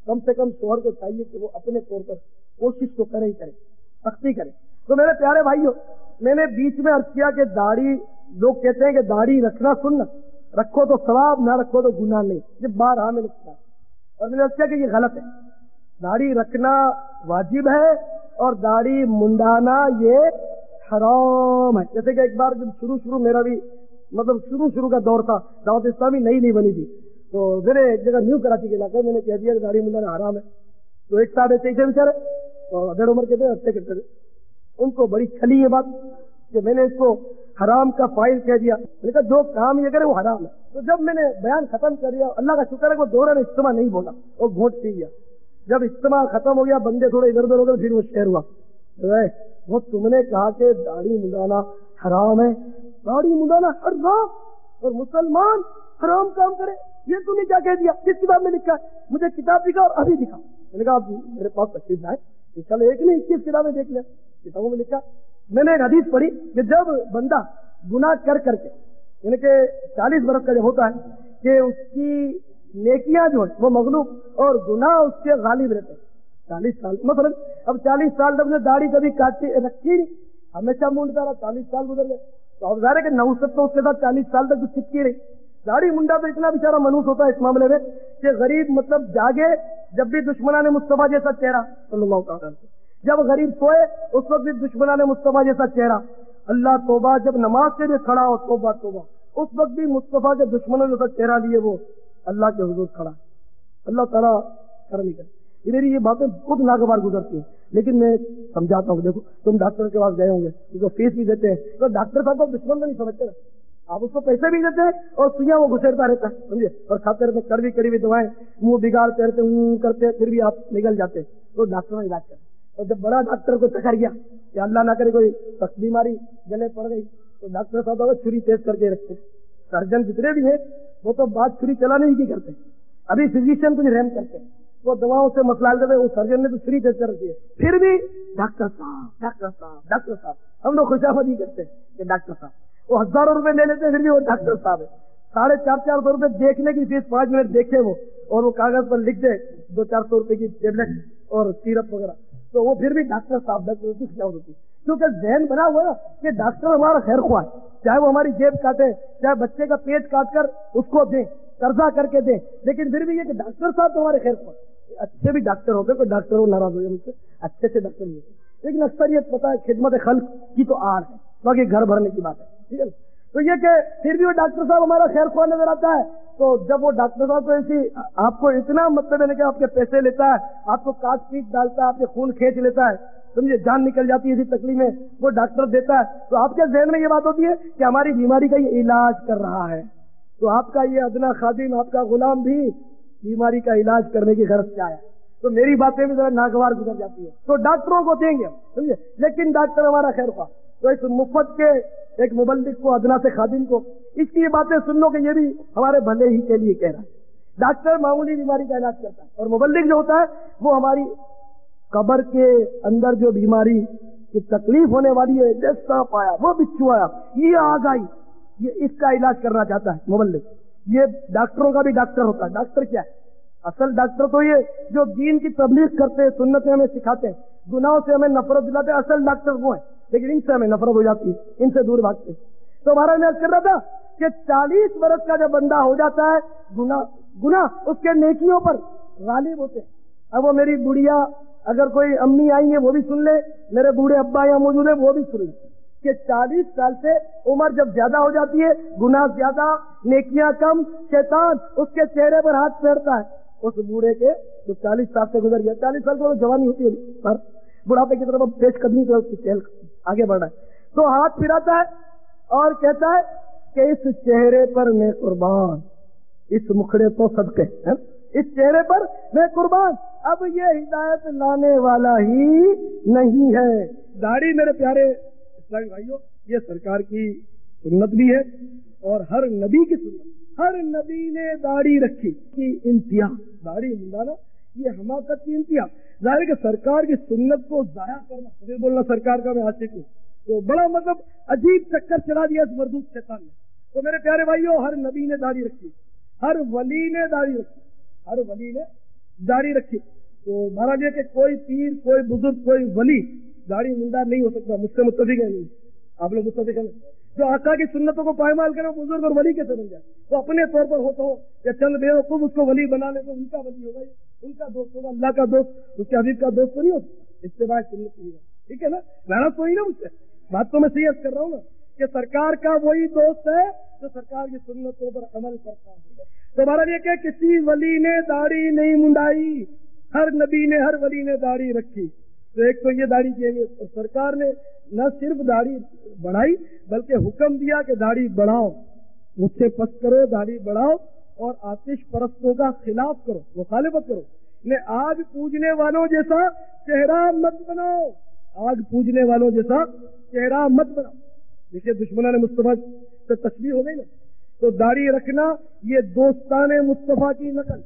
کم سے کم شوہر کو چاہیے کہ وہ اپنے طور پر کوشش تو کرے ہی کرے، سختی کرے۔ تو میرے پیارے بھائیوں، میں نے بیچ میں عرض کیا کہ داڑھی، لوگ کہتے ہیں کہ داڑھی رکھنا سنت، رکھو تو ثواب، نہ رکھو تو گناہ نہیں، یہ بارہا میں لکھتا ہے، اور میں نے عرض کیا کہ یہ غلط ہے، داڑھی رکھنا واجب ہے اور داڑھی منڈانا یہ حرام ہے۔ جیسے کہ ایک بار جب شروع میرا بھی مطلب شروع کا دور تھا، دعوت اسلامی نئی بنی تھی، تو میرے ایک جگہ نیو کراچی کے علاقے میں نے کہہ دیا کہ داڑھی منڈانا حرام ہے، تو ایک صاحب ایسے ہی بیچارے ڈیڑھ عمر کے تھے، ہفتے کرتے تھے، ان کو بڑی کھلی یہ بات کہ میں نے اس کو حرام کا فائل کہہ دیا، میں نے کہا جو کام یہ کرے وہ حرام ہے۔ تو جب میں نے بیان ختم کر دیا، اللہ کا شکر ہے کہ وہ دوران اجتماع نہیں بولا، وہ گھونٹ پی گیا۔ جب اجتماع ختم ہو گیا، بندے تھوڑے ادھر ادھر ہو گئے، پھر وہ شعر ہوا، وہ تم نے کہا کہ داڑھی منڈانا حرام ہے، داڑھی منڈانا حرام، اور مسلمان حرام کام کرے، یہ تم نے کیا کہہ دیا؟ کس کتاب میں لکھا ہے؟ مجھے کتاب دکھا اور ابھی دکھا. میں نے کہا آپ میرے پاس تشریف لائے، چلو ایک نہیں 21 کتابیں دیکھ لیں. کتابوں میں لکھا. میں نے ایک حدیث پڑھی کہ جب بندہ گناہ کر کے یعنی کہ 40 برس کا جب ہوتا ہے کہ اس کی نیکیاں جو ہیں وہ مغلوب اور گناہ اس کے غالب رہتے ہیں. 40 سال مثلا اب 40 سال تک نے داڑھی کبھی کاٹی رکھی نہیں، ہمیشہ مونڈتا رہا، 40 سال گزر گئے تو اب ظاہر ہے کہ نوست تو اس کے ساتھ 40 سال تک چپکی رہی. داڑھی منڈا تو اتنا بیچارہ منوس ہوتا ہے اس معاملے میں کہ غریب مطلب جاگے جب بھی دشمنان مصطفیٰ جیسا چہرہ صلی اللہ تعالیٰ علیہ وسلم، جب غریب سوئے اس وقت بھی دشمنان مصطفیٰ جیسا چہرہ. اللہ توبہ جب نماز سے بھی کھڑا ہو توبہ توبہ اس وقت بھی مصطفیٰ کے دشمنوں جیسا چہرہ لیے وہ اللہ کے حضور کھڑا. اللہ تعالیٰ کرم ہی کرے. میری یہ باتیں خود ناگوار گزرتی ہیں لیکن میں سمجھاتا ہوں. دیکھو تم ڈاکٹر کے پاس گئے ہوں گے، اس کو فیس بھی دیتے ہیں تو ڈاکٹر صاحب کو دشمن تو نہیں سمجھتے نا، آپ اس کو پیسے بھی دیتے ہیں اور سوئیاں وہ گھسیٹتا رہتا ہے سمجھے، اور کھاتے رہتے کڑوی کڑوی دوائیں منہ بگاڑتے رہتے کرتے ہیں، پھر بھی آپ نگل جاتے تو ڈاکٹر کا علاج کرتے. اور جب بڑا ڈاکٹر کو چکر گیا کہ اللہ نہ کرے کوئی سخت بیماری گلے پڑ گئی تو ڈاکٹر صاحب کو چھری تیز کر کے رکھتے. سرجن جتنے بھی ہیں وہ تو بات چھری چلانے ہی کی کرتے. ابھی فزیشین کچھ رحم کرتے ہیں، وہ دواؤں سے مسئلہ حل کرتے، وہ سرجن نے تو چھری تیز کر رکھی ہے، پھر بھی ڈاکٹر صاحب ڈاکٹر صاحب ڈاکٹر صاحب. ہم لوگ خوشامدی کرتے ہیں کہ ڈاکٹر صاحب، وہ ہزاروں روپے لے لیتے ہیں پھر بھی وہ ڈاکٹر صاحب ہے. 450 روپے دیکھنے کی فیس، 5 منٹ دیکھے وہ اور وہ کاغذ پر لکھ دے 200-400 روپے کی ٹیبلٹ اور سیرپ وغیرہ تو وہ پھر بھی ڈاکٹر صاحب ڈاکٹر کی کیا ہوتی. کیونکہ ذہن بنا ہوا ہے کہ ڈاکٹر ہمارا خیر خواہ ہے، چاہے وہ ہماری جیب کاٹے، چاہے بچے کا پیٹ کاٹ کر اس کو دیں، قرضہ کر کے دیں، لیکن پھر بھی یہ کہ ڈاکٹر صاحب تو ہمارے خیر خواہ. اچھے بھی ڈاکٹر ہوتے، کوئی ڈاکٹر وہ ناراض ہو جائے مجھ سے، اچھے سے ڈاکٹر نہیں ہوتے، لیکن اکثریت پتا ہے خدمت خلق کی تو آڑ ہے، باقی گھر بھرنے کی بات ہے. ٹھیک ہے، تو یہ کہ پھر بھی وہ ڈاکٹر صاحب ہمارا خیر خواہ نظر آتا ہے. تو جب وہ ڈاکٹر صاحب کو ایسی آپ کو اتنا مطلب ہے کہ آپ کے پیسے لیتا ہے، آپ کو کاٹ پیٹ ڈالتا ہے، آپ کے خون کھینچ لیتا ہے، سمجھے جان نکل جاتی ہے اسی تکلیف میں وہ ڈاکٹر دیتا ہے، تو آپ کے ذہن میں یہ بات ہوتی ہے کہ ہماری بیماری کا یہ علاج کر رہا ہے. تو آپ کا یہ ادنا خادم، آپ کا غلام بھی بیماری کا علاج کرنے کی غرض سے آیا. تو میری باتیں بھی ذرا ناگوار گزر جاتی ہے تو ڈاکٹروں کو دیں گے سمجھے، لیکن ڈاکٹر ہمارا خیر خواہ. تو اس مفت کے ایک مبلغ کو، ادنا سے خادم کو اس کی یہ باتیں سن لو کہ یہ بھی ہمارے بھلے ہی کے لیے کہہ رہا ہے. ڈاکٹر معمولی بیماری کا علاج کرتا ہے اور مبلغ جو ہوتا ہے وہ ہماری قبر کے اندر جو بیماری کی تکلیف ہونے والی ہے، جیسے سانپ آیا، وہ بچھو آیا، یہ آگ آئی، یہ اس کا علاج کرنا چاہتا ہے مبلغ. یہ ڈاکٹروں کا بھی ڈاکٹر ہوتا ہے. ڈاکٹر کیا ہے؟ اصل ڈاکٹر تو یہ جو دین کی تبلیغ کرتے ہیں، سنتیں ہمیں سکھاتے ہیں، گناہوں سے ہمیں نفرت دلاتے ہیں، اصل ڈاکٹر وہ ہیں. لیکن ان سے ہمیں نفرت ہو جاتی ہے، ان سے دور بھاگتے. تو ہمارا میں کر رہا تھا کہ 40 برس کا جب بندہ ہو جاتا ہے گناہ اس کے نیکیوں پر غالب ہوتے ہیں. اب وہ میری بڑھیا، اگر کوئی امی آئی ہیں وہ بھی سن لے، میرے بوڑھے ابا یہاں موجود ہیں وہ بھی سن لے کہ 40 سال سے عمر جب زیادہ ہو جاتی ہے، گناہ زیادہ، نیکیاں کم، شیطان اس کے چہرے پر ہاتھ پھیرتا ہے. اس بوڑھے کے جو 40 سال سے گزر گیا، 40 سال سے جوانی ہوتی ہے پر بڑھاپے کی طرف پیش قدمی کی اس کی چہل آگے بڑھ رہا ہے تو ہاتھ پھراتا ہے اور کہتا ہے کہ اس چہرے پر میں قربان، اس مکھڑے تو صدقے، اس چہرے پر میں قربان. اب یہ ہدایت لانے والا ہی نہیں ہے. داڑھی میرے پیارے اسلامی بھائیوں یہ سرکار کی سنت بھی ہے اور ہر نبی کی سنت. ہر نبی نے داڑھی رکھی کی انتہا، داڑھی منڈانا یہ حماقت کی انتہا. ظاہر کہ سرکار کی سنت کو ضائع کرنا، پھر بولنا سرکار کا میں عاشق ہوں، تو بڑا مطلب عجیب چکر چلا دیا اس مردود شیطان نے. تو میرے پیارے بھائیوں ہر نبی نے داڑھی رکھی، ہر ولی نے داڑھی رکھی، ہر ولی نے داڑھی رکھی. تو مہاراج یہ کہ کوئی پیر، کوئی بزرگ، کوئی ولی داڑھی منڈا نہیں ہو سکتا. مجھ سے متفق ہے نہیں، آپ لوگ متفق ہیں. جو آقا کی سنتوں کو پائمال کرے بزرگ اور ولی کیسے بن جائے؟ تو اپنے طور پر ہوتا ہو یا چند بے وقوف اس کو ولی بنا لے تو ان کا ولی ہوگا، ان کا دوست ہوگا، اللہ کا دوست، اس کے حبیب کا دوست تو نہیں ہوتا. اتباع سنت نہیں ہے، ٹھیک ہے نا؟ محنت تو ہی نا مجھ سے بات تو میں صحیح کر رہا ہوں نا کہ سرکار کا وہی دوست ہے جو سرکار کی سنتوں پر عمل کرتا ہے. تو ہمارا یہ کہ کسی ولی نے داڑھی نہیں منڈائی، ہر نبی نے، ہر ولی نے داڑھی رکھی. تو ایک تو یہ داڑھی کی اہمیت، اور سرکار نے نہ صرف داڑھی بڑھائی بلکہ حکم دیا کہ داڑھی بڑھاؤ، مجھ سے پس کرو، داڑھی بڑھاؤ اور آتش پرستوں کا خلاف کرو، مخالفت کرو. آگ پوجنے والوں جیسا چہرہ مت بناؤ، آگ پوجنے والوں جیسا چہرہ مت بناؤ. دیکھیے دشمنان مصطفیٰ سے تشبیہ ہو گئی نا تو داڑھی رکھنا یہ دوستان مصطفیٰ کی نقل،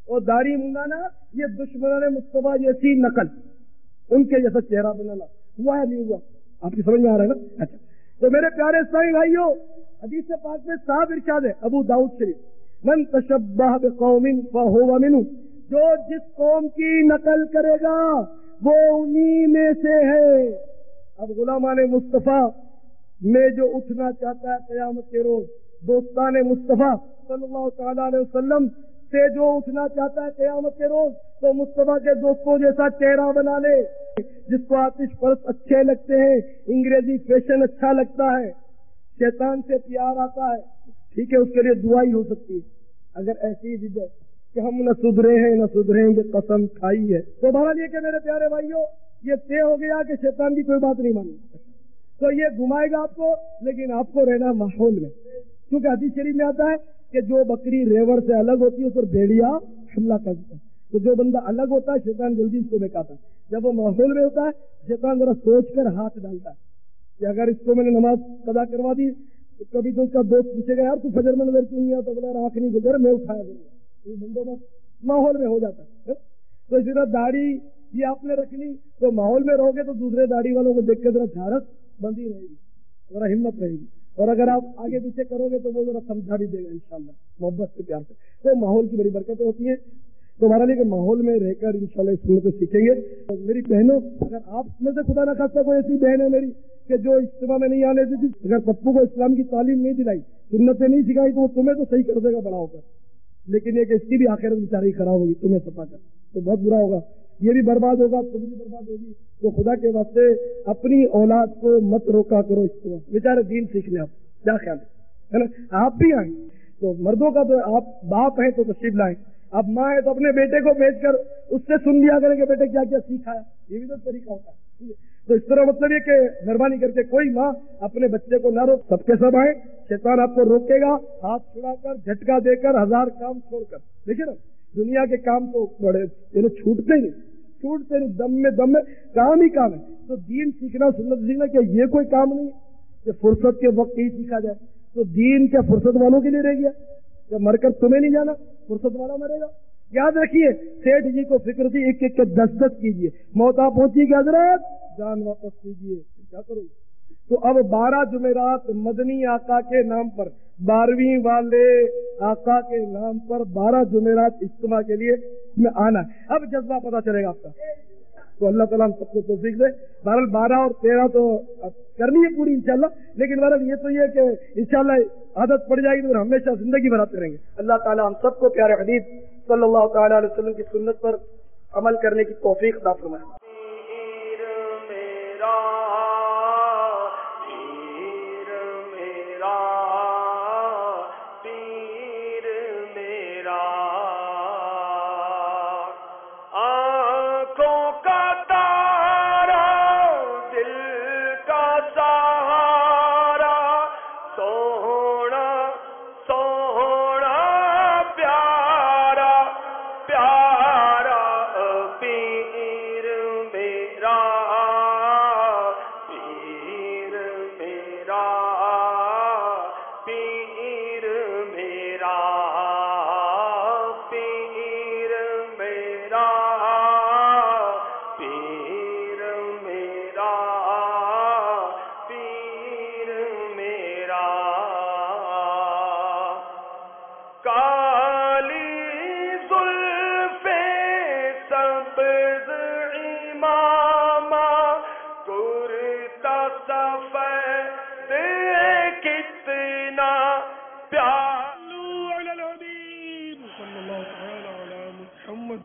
اور داڑھی منڈانا یہ دشمنان مصطفیٰ جیسی نقل، ان کے جیسا چہرہ بنانا ہوا ہے نہیں ہوا؟ آپ کی سمجھ میں آ رہا ہے نا؟ اچھا، تو میرے پیارے اسلامی بھائیوں، حدیث پاک میں صاحب ارشاد ہے ابو داؤد شریف، من تشبہ بقوم فہو منہ، جو جس قوم کی نقل کرے گا وہ انہی میں سے ہے۔ اب غلامان مصطفیٰ میں جو اٹھنا چاہتا ہے قیامت کے روز، دوستان مصطفیٰ صلی اللہ تعالیٰ علیہ وسلم سے جو اٹھنا چاہتا ہے قیامت کے روز، تو مصطفیٰ کے دوستوں جیسا چہرہ بنا لے۔ جس کو آتش پرست اچھے لگتے ہیں، انگریزی فیشن اچھا لگتا ہے، شیطان سے پیار آتا ہے، ٹھیک ہے، اس کے لیے دعا ہی ہو سکتی ہے اگر ایسی ضد ہے کہ ہم نہ سدھرے ہیں نہ سدھریں گے، قسم کھائی ہے۔ تو بہرحال یہ کہ میرے پیارے بھائیوں، یہ طے ہو گیا کہ شیطان کی کوئی بات نہیں مانی، تو یہ گھمائے گا آپ کو، لیکن آپ کو رہنا ماحول میں، کیونکہ حدیث شریف میں آتا ہے کہ جو بکری ریوڑ سے الگ ہوتی ہے اس پر بھیڑیا حملہ کرتا ہے، تو جو بندہ الگ ہوتا ہے شیطان جلدی اس کو بہکاتا ہے۔ جب وہ ماحول میں ہوتا ہے شیطان ذرا سوچ کر ہاتھ ڈالتا ہے کہ اگر اس کو میں نے نماز قضا کروا دی تو کبھی تو اس کا دوست پوچھے گا یار تو فجر میں نظر کیوں نہیں آتا، بولا آنکھ نہیں گزر میں اٹھایا دوں گا، یہ بندوبست ماحول میں ہو جاتا ہے۔ تو اسی طرح داڑھی یہ آپ نے رکھ لی تو ماحول میں رہو گے تو دوسرے داڑھی والوں کو دیکھ کے ذرا جھارت بندی رہے گی، ذرا ہمت رہے گی، اور اگر آپ آگے پیچھے کرو گے تو وہ ذرا سمجھا بھی دے گا انشاءاللہ محبت سے پیار سے۔ تو ماحول کی بڑی برکتیں ہوتی ہیں، تو ہمارا لیے کہ ماحول میں رہ کر انشاءاللہ اس سنت کو سیکھیں گے۔ میری بہنوں، اگر آپ میں سے خدا نہ خاصہ کوئی ایسی بہن ہے میری کہ جو اجتماع میں نہیں آنے دیتی، اگر پپو کو اسلام کی تعلیم نہیں دلائی، سنتیں نہیں سکھائی، تو وہ تمہیں تو صحیح کر دے گا بڑا ہو کر، لیکن یہ کہ اس کی بھی آخرت بیچاری خراب ہوگی تمہیں سپا کر، تو بہت برا ہوگا، یہ بھی برباد ہوگا، تم بھی برباد ہوگی۔ تو خدا کے واسطے اپنی اولاد کو مت روکا کرو اجتماع، بیچارے دین سیکھ لیں۔ آپ کیا خیال ہے نا؟ آپ بھی آئیں، تو مردوں کا تو آپ باپ ہیں تو تشریف لائیں، اب ماں ہے تو اپنے بیٹے کو بھیج کر اس سے سن لیا کریں کہ بیٹے کیا کیا سیکھا ہے، یہ بھی تو طریقہ ہوتا ہے۔ تو اس طرح مطلب یہ کہ مہربانی کر کے کوئی ماں اپنے بچے کو نہ روک، سب کے سب آئیں، شیطان آپ کو روکے گا ہاتھ چھڑا کر، جھٹکا دے کر، ہزار کام چھوڑ کر۔ دیکھیں نا دنیا کے کام تو بڑے چھوٹتے نہیں، دم میں کام ہی کام ہے۔ تو دین سیکھنا، سنت سیکھنا کیا یہ کوئی کام نہیں ہے کہ فرصت کے وقت ہی سیکھا جائے؟ تو دین کیا فرصت والوں کے لیے رہ گیا؟ کیا مر کر تمہیں نہیں جانا، فرصت والا مرے گا؟ یاد رکھیے سیٹھ جی کو فکر تھی ایک ایک کے 10 کیجیے، موت آ پہنچی کہ حضرت جان واپس کیجیے، کیا کروں؟ تو اب 12 جمعرات مدنی آقا کے نام پر، 12ویں والے آقا کے نام پر 12 جمعرات اجتماع کے لیے میں آنا ہے۔ اب جذبہ پتہ چلے گا آپ کا، تو اللہ تعالیٰ ہم سب کو توفیق دے۔ بہرحال 12 اور 13 تو کرنی ہے پوری انشاءاللہ، لیکن بہرحال یہ تو یہ کہ انشاءاللہ عادت پڑ جائے گی تو ہمیشہ زندگی بھراتے رہیں گے۔ اللہ تعالیٰ ہم سب کو پیارے حبیب صلی اللہ تعالیٰ علیہ وسلم کی سنت پر عمل کرنے کی توفیق عطا فرمائے۔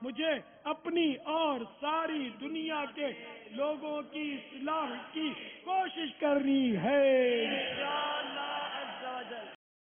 مجھے اپنی اور ساری دنیا کے لوگوں کی اصلاح کی کوشش کرنی ہے۔